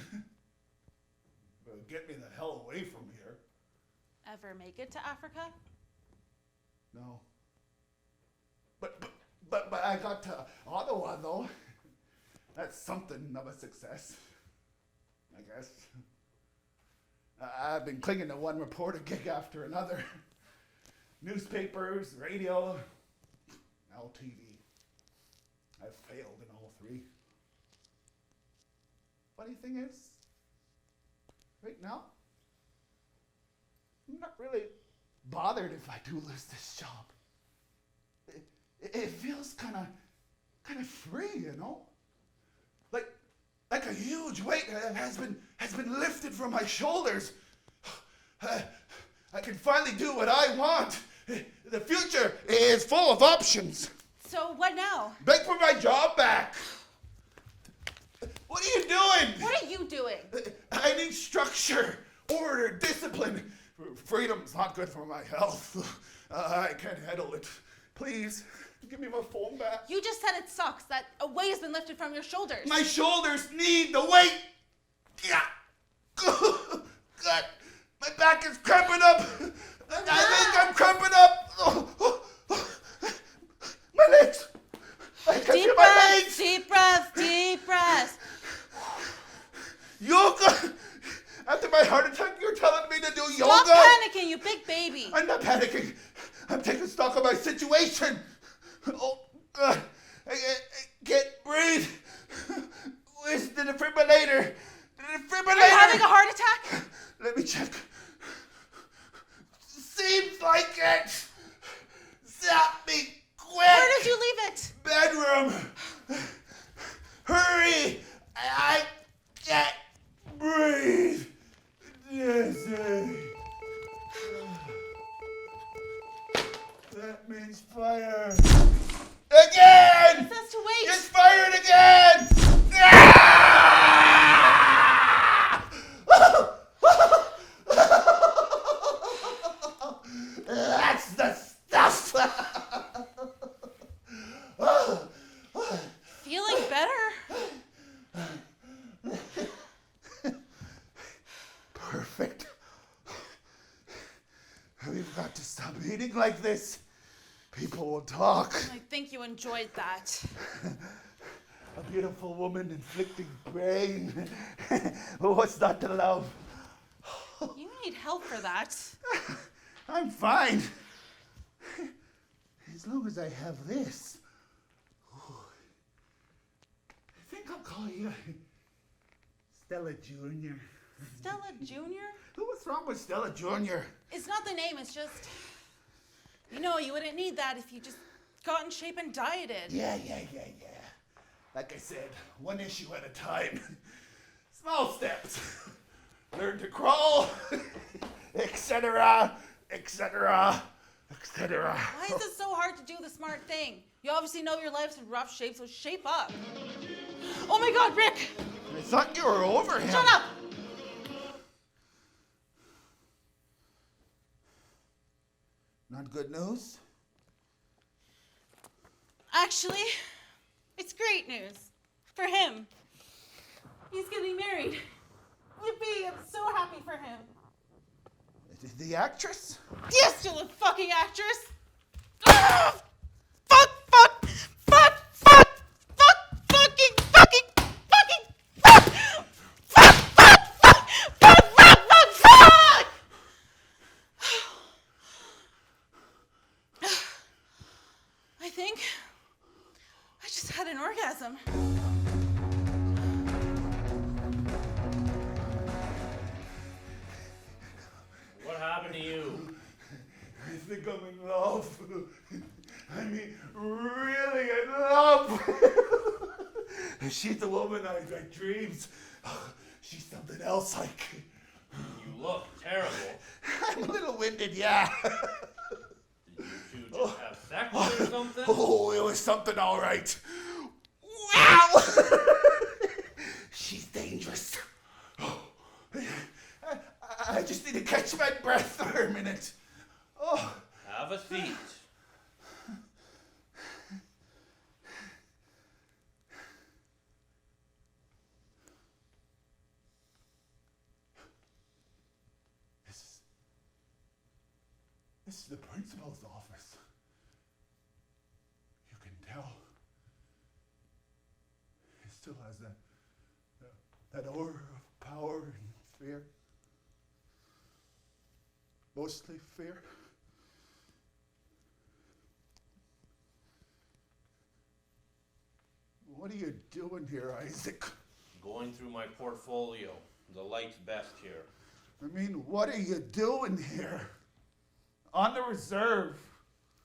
Speaker 3: Get me the hell away from here.
Speaker 1: Ever make it to Africa?
Speaker 3: No. But I got to Ottawa though. That's something of a success, I guess. I've been clinging to one reporter gig after another. Newspapers, radio, now TV. I've failed in all three. Funny thing is, right now, I'm not really bothered if I do lose this job. It feels kind of free, you know? Like a huge weight has been lifted from my shoulders. I can finally do what I want. The future is full of options.
Speaker 1: So what now?
Speaker 3: Beg for my job back. What are you doing?
Speaker 1: What are you doing?
Speaker 3: I need structure, order, discipline. Freedom's not good for my health. I can't handle it. Please, give me my phone back.
Speaker 1: You just said it sucks that a weight has been lifted from your shoulders.
Speaker 3: My shoulders need the weight. Yeah. God, my back is cramping up. I think I'm cramping up. My legs. I can feel my legs.
Speaker 1: Deep breaths, deep breaths.
Speaker 3: Yoga. After my heart attack, you're telling me to do yoga?
Speaker 1: Stop panicking, you big baby.
Speaker 3: I'm not panicking. I'm taking stock of my situation. Oh, God. I can't breathe. Where's the defibrillator? The defibrillator.
Speaker 1: Are you having a heart attack?
Speaker 3: Let me check. Seems like it. Zap me quick.
Speaker 1: Where did you leave it?
Speaker 3: Bedroom. Hurry. I can't breathe. Yes. That means fire. Again!
Speaker 1: It says to wait.
Speaker 3: It's fired again! That's the stuff!
Speaker 1: Feeling better?
Speaker 3: Perfect. We've got to stop eating like this. People will talk.
Speaker 1: I think you enjoyed that.
Speaker 3: A beautiful woman inflicting pain. What's not to love?
Speaker 1: You need help for that.
Speaker 3: I'm fine. As long as I have this. I think I'll call you Stella Jr.
Speaker 1: Stella Jr.?
Speaker 3: What's wrong with Stella Jr.?
Speaker 1: It's not the name, it's just... You know, you wouldn't need that if you just got in shape and dieted.
Speaker 3: Yeah. Like I said, one issue at a time. Small steps. Learn to crawl, etc.
Speaker 1: Why is it so hard to do the smart thing? You obviously know your life's in rough shape, so shape up. Oh my God, Rick!
Speaker 3: I thought you were over him.
Speaker 1: Shut up!
Speaker 3: Not good news?
Speaker 1: Actually, it's great news. For him. He's getting married. Yippee, I'm so happy for him.
Speaker 3: The actress?
Speaker 1: Yes, you little fucking actress! Ah! Fuck, fuck, fuck, fuck, fuck, fucking, fucking, fucking, fuck! Fuck, fuck, fuck, fuck, fuck, fuck, fuck! I think I just had an orgasm.
Speaker 2: What happened to you?
Speaker 3: think I'm in love. I mean, really in love. She's the woman I dreams. She's something else like.
Speaker 2: You look terrible.
Speaker 3: I'm a little winded, yeah.
Speaker 2: Did you two just have sex or something?
Speaker 3: Oh, it was something all right. Wow! She's dangerous. I just need to catch my breath for a minute. Oh.
Speaker 2: Have a seat.
Speaker 3: This is the principal's office. You can tell. It still has that aura of power and fear. Mostly fear. What are you doing here, Isaac?
Speaker 2: Going through my portfolio. The light's best here.
Speaker 3: I mean, what are you doing here? On the reserve.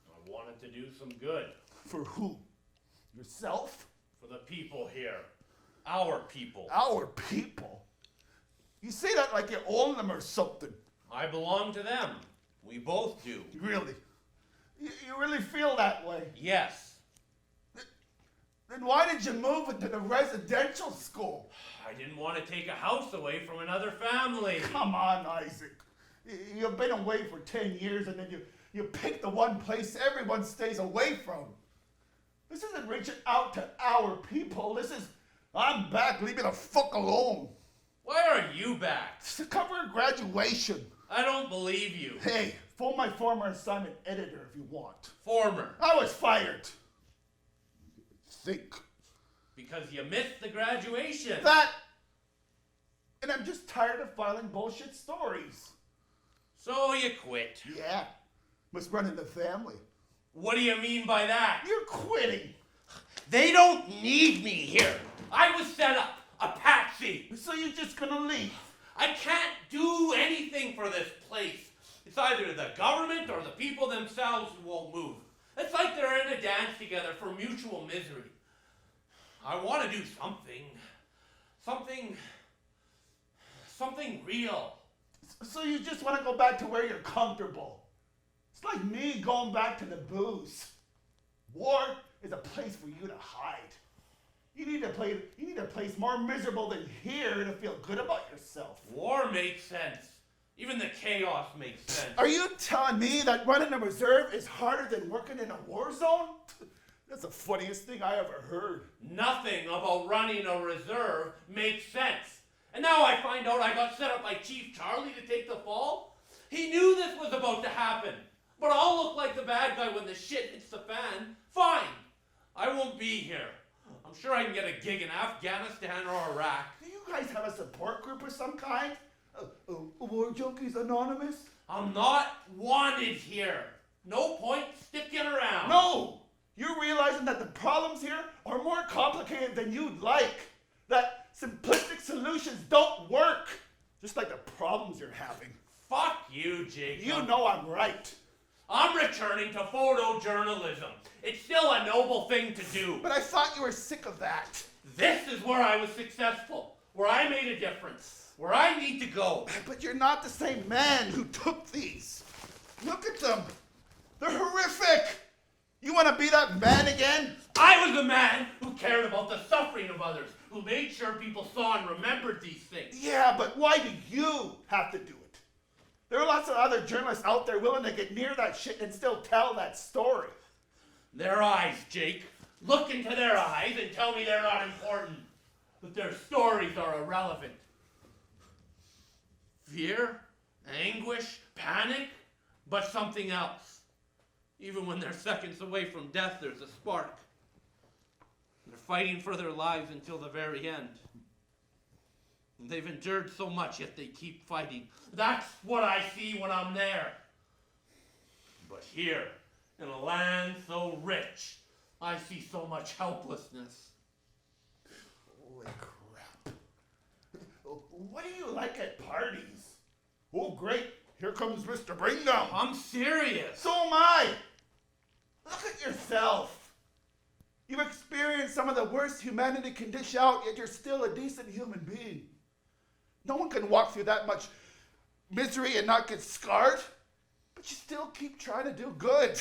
Speaker 2: I wanted to do some good.
Speaker 3: For who? Yourself?
Speaker 2: For the people here. Our people.
Speaker 3: Our people? You say that like you own them or something.
Speaker 2: I belong to them. We both do.
Speaker 3: Really? You really feel that way?
Speaker 2: Yes.
Speaker 3: Then why did you move into the residential school?
Speaker 2: I didn't want to take a house away from another family.
Speaker 3: Come on, Isaac. You've been away for 10 years and then you pick the one place everyone stays away from. This isn't reaching out to our people. This is, I'm back, leave me the fuck alone.
Speaker 2: Why are you back?
Speaker 3: It's to cover a graduation.
Speaker 2: I don't believe you.
Speaker 3: Hey, phone my former assignment editor if you want.
Speaker 2: Former.
Speaker 3: I was fired. Think.
Speaker 2: Because you missed the graduation.
Speaker 3: That, and I'm just tired of filing bullshit stories.
Speaker 2: So you quit.
Speaker 3: Yeah, must run in the family.
Speaker 2: What do you mean by that?
Speaker 3: You're quitting.
Speaker 2: They don't need me here. I was set up, a patsy.
Speaker 3: So you're just gonna leave?
Speaker 2: I can't do anything for this place. It's either the government or the people themselves who won't move. It's like they're in a dance together for mutual misery. I want to do something. Something real.
Speaker 3: So you just want to go back to where you're comfortable. It's like me going back to the booze. War is a place for you to hide. You need a place more miserable than here to feel good about yourself.
Speaker 2: War makes sense. Even the chaos makes sense.
Speaker 3: Are you telling me that running a reserve is harder than working in a war zone? That's the funniest thing I ever heard.
Speaker 2: Nothing about running a reserve makes sense. And now I find out I got set up by Chief Charlie to take the fall. He knew this was about to happen. But I'll look like the bad guy when the shit hits the fan. Fine. I won't be here. I'm sure I can get a gig in Afghanistan or Iraq.
Speaker 3: Do you guys have a support group of some kind? War Junkies Anonymous?
Speaker 2: I'm not wanted here. No point sticking around.
Speaker 3: No! You're realizing that the problems here are more complicated than you'd like. That simplistic solutions don't work. Just like the problems you're having.
Speaker 2: Fuck you, Jacob.
Speaker 3: You know I'm right.
Speaker 2: I'm returning to photojournalism. It's still a noble thing to do.
Speaker 3: But I thought you were sick of that.
Speaker 2: This is where I was successful. Where I made a difference. Where I need to go.
Speaker 3: But you're not the same man who took these. Look at them. They're horrific. You want to be that man again?
Speaker 2: I was the man who cared about the suffering of others, who made sure people saw and remembered these things.
Speaker 3: Yeah, but why do you have to do it? There are lots of other journalists out there willing to get near that shit and still tell that story.
Speaker 2: Their eyes, Jake. Look into their eyes and tell me they're not important. That their stories are irrelevant. Fear, anguish, panic, but something else. Even when they're seconds away from death, there's a spark. They're fighting for their lives until the very end. And they've endured so much, yet they keep fighting. That's what I see when I'm there. But here, in a land so rich, I see so much helplessness.
Speaker 3: Holy crap. What do you like at parties? Oh, great. Here comes Mr. Bringdown.
Speaker 2: I'm serious.
Speaker 3: So am I. Look at yourself. You've experienced some of the worst humanity can dish out, yet you're still a decent human being. No one can walk through that much misery and not get scarred, but you still keep trying to do good.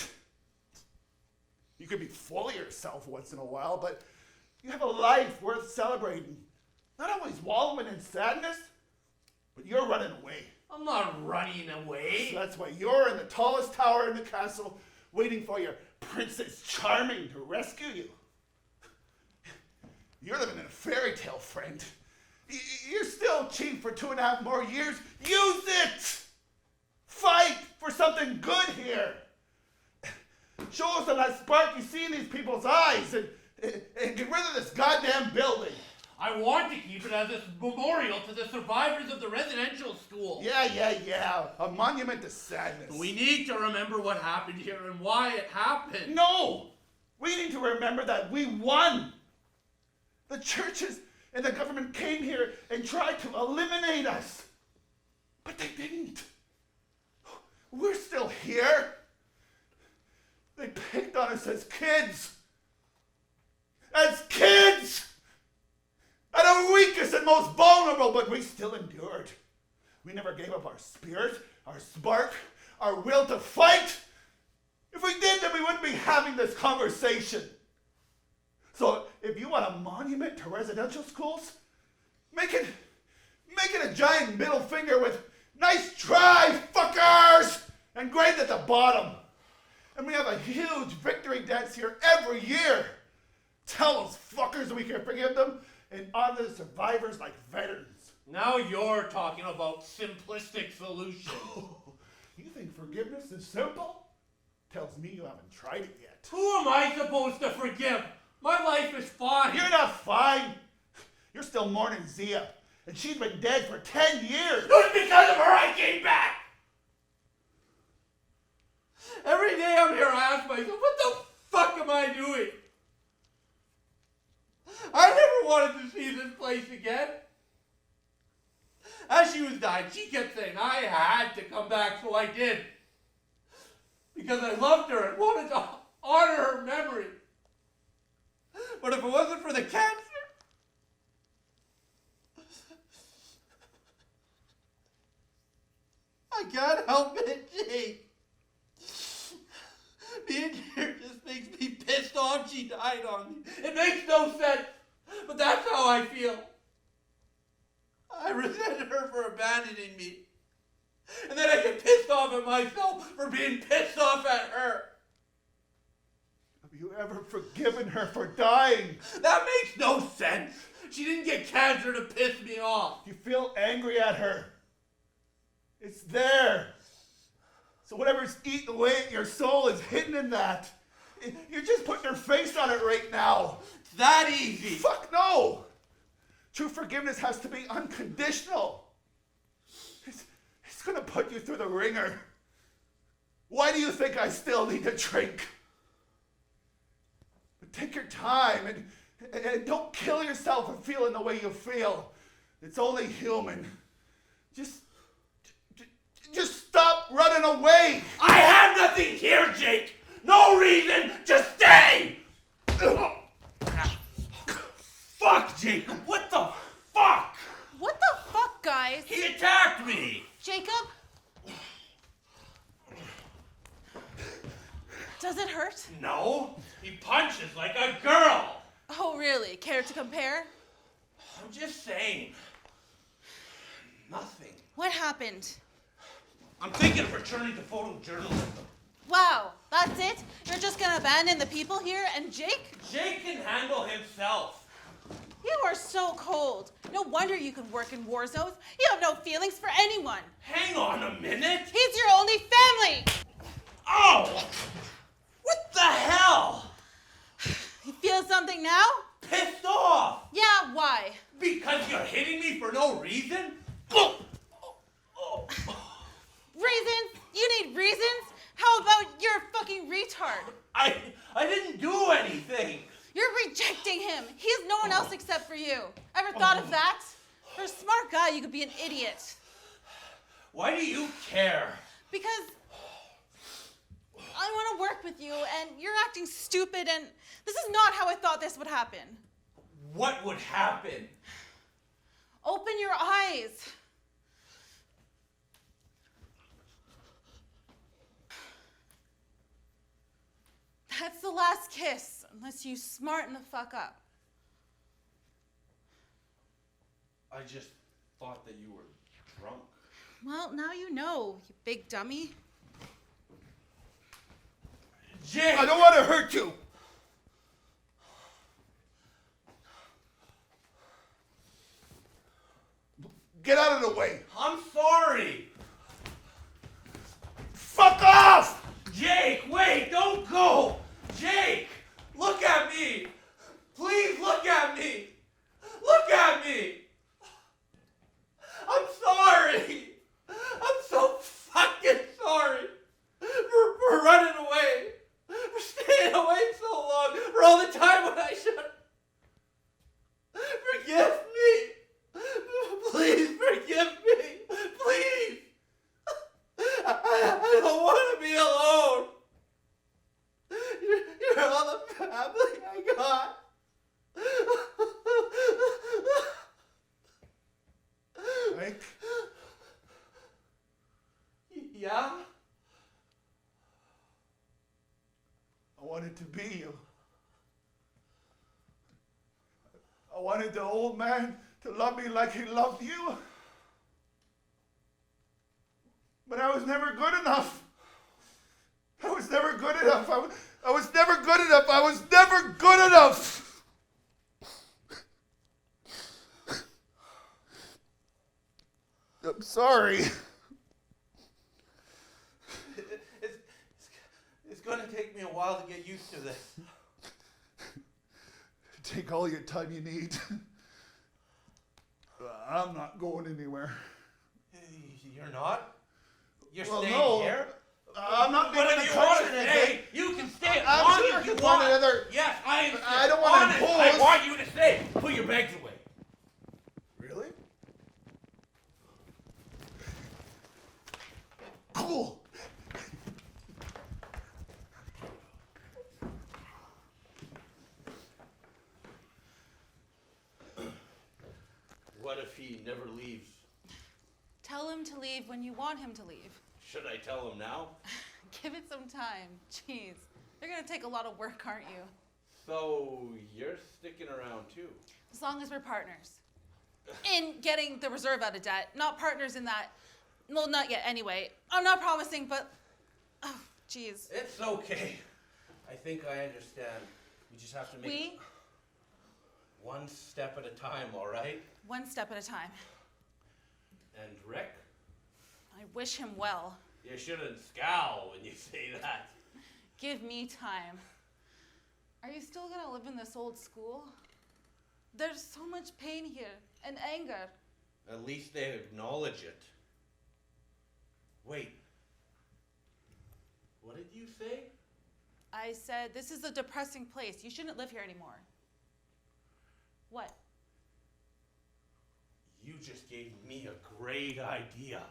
Speaker 3: You can be full of yourself once in a while, but you have a life worth celebrating. Not always wallowing in sadness, but you're running away.
Speaker 2: I'm not running away.
Speaker 3: So that's why you're in the tallest tower in the castle, waiting for your Princess Charming to rescue you. You're living in a fairy tale, friend. You're still chief for 2.5 more years. Use it! Fight for something good here. Show us that spark you see in these people's eyes and get rid of this goddamn building.
Speaker 2: I want to keep it as a memorial to the survivors of the residential school.
Speaker 3: Yeah. A monument to sadness.
Speaker 2: We need to remember what happened here and why it happened.
Speaker 3: No! We need to remember that we won. The churches and the government came here and tried to eliminate us. But they didn't. We're still here. They picked on us as kids. As kids! At our weakest and most vulnerable, but we still endured. We never gave up our spirit, our spark, our will to fight. If we did, then we wouldn't be having this conversation. So if you want a monument to residential schools, make it a giant middle finger with "nice try, fuckers," engraved at the bottom. And we have a huge victory dance here every year. Tell those fuckers we can forgive them and honor the survivors like veterans.
Speaker 2: Now you're talking about simplistic solutions.
Speaker 3: You think forgiveness is simple? Tells me you haven't tried it yet.
Speaker 2: Who am I supposed to forgive? My life is fine.
Speaker 3: You're not fine. You're still mourning Zia, and she's been dead for 10 years.
Speaker 2: It was because of her I came back. Every day I'm here, I ask myself, what the fuck am I doing? I never wanted to see this place again. As she was dying, she kept saying I had to come back, so I did. Because I loved her and wanted to honor her memory. But if it wasn't for the cancer, I can't help it, Jake. Being here just makes me pissed off she died on me. It makes no sense, but that's how I feel. I resent her for abandoning me. And then I get pissed off at myself for being pissed off at her.
Speaker 3: Have you ever forgiven her for dying?
Speaker 2: That makes no sense. She didn't get cancer to piss me off.
Speaker 3: You feel angry at her. It's there. So whatever's eating away at your soul is hidden in that. You're just putting your face on it right now.
Speaker 2: It's that easy.
Speaker 3: Fuck no. True forgiveness has to be unconditional. It's gonna put you through the ringer. Why do you think I still need to drink? But take your time and don't kill yourself for feeling the way you feel. It's only human. Just stop running away.
Speaker 2: I have nothing here, Jake. No reason. Just stay. Fuck, Jacob. What the fuck?
Speaker 1: What the fuck, guys?
Speaker 2: He attacked me.
Speaker 1: Jacob? Does it hurt?
Speaker 2: No. He punches like a girl.
Speaker 1: Oh, really? Care to compare?
Speaker 2: I'm just saying. Nothing.
Speaker 1: What happened?
Speaker 2: I'm thinking of returning to photojournalism.
Speaker 1: Wow, that's it? You're just gonna abandon the people here and Jake?
Speaker 2: Jake can handle himself.
Speaker 1: You are so cold. No wonder you can work in war zones. You have no feelings for anyone.
Speaker 2: Hang on a minute.
Speaker 1: He's your only family.
Speaker 2: Oh! What the hell?
Speaker 1: You feel something now?
Speaker 2: Pissed off.
Speaker 1: Yeah, why?
Speaker 2: Because you're hitting me for no reason?
Speaker 1: Reasons? You need reasons? How about you're a fucking retard?
Speaker 2: I didn't do anything.
Speaker 1: You're rejecting him. He has no one else except for you. Ever thought of that? For a smart guy, you could be an idiot.
Speaker 2: Why do you care?
Speaker 1: Because I want to work with you, and you're acting stupid, and this is not how I thought this would happen.
Speaker 2: What would happen?
Speaker 1: Open your eyes. That's the last kiss, unless you smarten the fuck up.
Speaker 2: I just thought that you were drunk.
Speaker 1: Well, now you know, you big dummy.
Speaker 2: Jake!
Speaker 3: I don't want to hurt you. Get out of the way.
Speaker 2: I'm sorry.
Speaker 3: Fuck off!
Speaker 2: Jake, wait, don't go! Jake, look at me! Please look at me! Look at me! I'm sorry! I'm so fucking sorry for running away, for staying away so long, for all the time when I should. Forgive me! Please forgive me! Please! I don't want to be alone! You're all the family I got!
Speaker 3: Hank,
Speaker 2: Yeah?
Speaker 3: I wanted to be you. I wanted the old man to love me like he loved you. But I was never good enough. I was never good enough. I was never good enough. I was never good enough. I'm sorry.
Speaker 2: It's going to take me a while to get used to this.
Speaker 3: Take all your time you need. I'm not going anywhere.
Speaker 2: You're not? You're
Speaker 3: Well,
Speaker 2: staying
Speaker 3: no.
Speaker 2: here?
Speaker 3: I'm not
Speaker 2: But
Speaker 3: leaving
Speaker 2: if
Speaker 3: the
Speaker 2: you want to
Speaker 3: country.
Speaker 2: stay, you can stay as
Speaker 3: I'm
Speaker 2: long
Speaker 3: sure
Speaker 2: as
Speaker 3: I
Speaker 2: you
Speaker 3: can
Speaker 2: want.
Speaker 3: find another.
Speaker 2: Yes, I am.
Speaker 3: I don't want to
Speaker 2: honest.
Speaker 3: impose.
Speaker 2: I want you to stay. Put your bags away.
Speaker 3: Really? Cool.
Speaker 2: What if he never leaves?
Speaker 1: Tell him to leave when you want him to leave.
Speaker 2: Should I tell him now?
Speaker 1: Give it some time. Jeez. You're gonna take a lot of work, aren't you?
Speaker 2: So you're sticking around too?
Speaker 1: As long as we're partners. In getting the reserve out of debt. Not partners in that. Well, not yet anyway. I'm not promising, but. Oh, jeez.
Speaker 2: It's okay. I think I understand. We just have to make one step at a time, all right?
Speaker 1: One step at a time.
Speaker 2: And Rick?
Speaker 1: I wish him well.
Speaker 2: You shouldn't scowl when you say that.
Speaker 1: Give me time. Are you still gonna live in this old school? There's so much pain here and anger.
Speaker 2: At least they acknowledge it. Wait. What did you say?
Speaker 1: I said, this is a depressing place. You shouldn't live here anymore. What?
Speaker 2: You just gave me a great idea.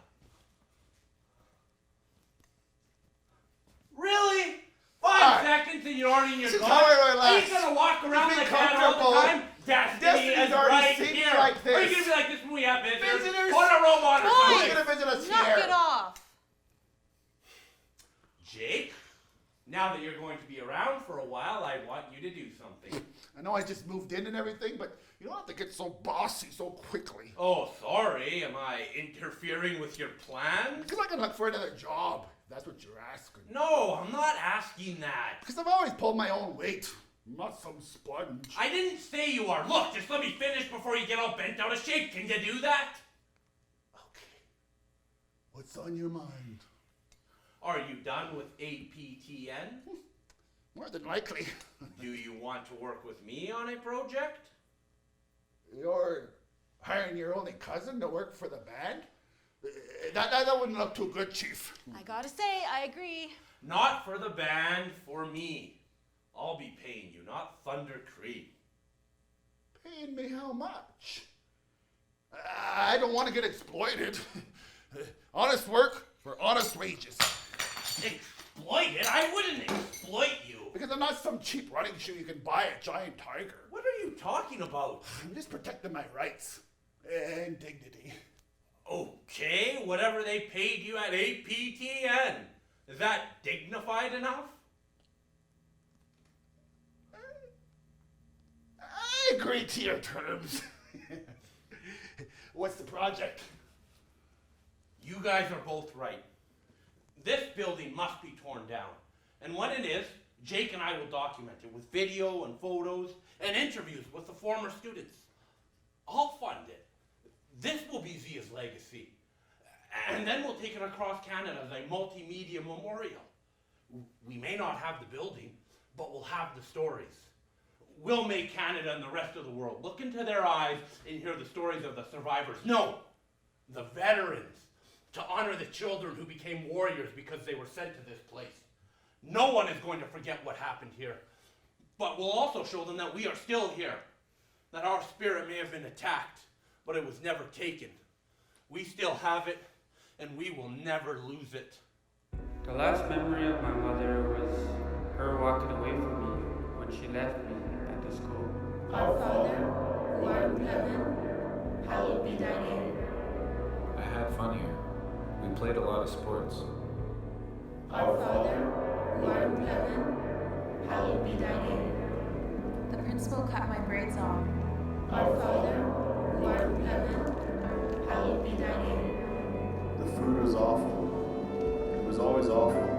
Speaker 2: Really? 5 seconds and you're already in your
Speaker 3: This is
Speaker 2: car?
Speaker 3: how I
Speaker 2: Are
Speaker 3: relax.
Speaker 2: you gonna walk around
Speaker 3: Be
Speaker 2: like that all
Speaker 3: comfortable.
Speaker 2: the time? Destiny
Speaker 3: Destiny's
Speaker 2: is
Speaker 3: already
Speaker 2: right
Speaker 3: seen me
Speaker 2: here.
Speaker 3: like
Speaker 2: Are you
Speaker 3: this.
Speaker 2: gonna be like this when we have visitors?
Speaker 3: Visitors?
Speaker 2: Put a robot or
Speaker 1: Boys!
Speaker 3: Who's
Speaker 2: something.
Speaker 3: gonna visit us
Speaker 1: Knock
Speaker 3: here?
Speaker 1: it off.
Speaker 2: Jake, now that you're going to be around for a while, I want you to do something.
Speaker 3: I know I just moved in and everything, but you don't have to get so bossy so quickly.
Speaker 2: Oh, sorry. Am I interfering with your plans?
Speaker 3: Because I can look for another job. If that's what you're asking.
Speaker 2: No, I'm not asking that.
Speaker 3: Because I've always pulled my own weight. I'm not some sponge.
Speaker 2: I didn't say you are. Look, just let me finish before you get all bent out of shape. Can you do that?
Speaker 3: Okay. What's on your mind?
Speaker 2: Are you done with APTN?
Speaker 3: More than likely.
Speaker 2: Do you want to work with me on a project?
Speaker 3: You're hiring your only cousin to work for the band? That wouldn't look too good, Chief.
Speaker 1: I gotta say, I agree.
Speaker 2: Not for the band, for me. I'll be paying you, not Thunder Creek.
Speaker 3: Paying me how much? I don't want to get exploited. Honest work for honest wages.
Speaker 2: Exploited? I wouldn't exploit you.
Speaker 3: Because I'm not some cheap running shoe you can buy at Giant Tiger.
Speaker 2: What are you talking about?
Speaker 3: I'm just protecting my rights and dignity.
Speaker 2: Okay, whatever they paid you at APTN. Is that dignified enough?
Speaker 3: I agree to your terms. What's the project?
Speaker 2: You guys are both right. This building must be torn down. And when it is, Jake and I will document it with video and photos and interviews with the former students. I'll fund it. This will be Zia's legacy. And then we'll take it across Canada as a multimedia memorial. We may not have the building, but we'll have the stories. We'll make Canada and the rest of the world look into their eyes and hear the stories of the survivors. No, the veterans, to honor the children who became warriors because they were sent to this place. No one is going to forget what happened here, but we'll also show them that we are still here, that our spirit may have been attacked, but it was never taken. We still have it, and we will never lose it.
Speaker 4: The last memory of my mother was her walking away from me when she left me at the school.
Speaker 5: Our Father, who art in heaven, hallowed be thy name.
Speaker 6: I had fun here. We played a lot of sports.
Speaker 5: Our Father, who art in heaven, hallowed be thy name.
Speaker 7: The principal cut my braids off.
Speaker 5: Our Father, who art in heaven, hallowed be thy name.
Speaker 8: The food was awful. It was always awful.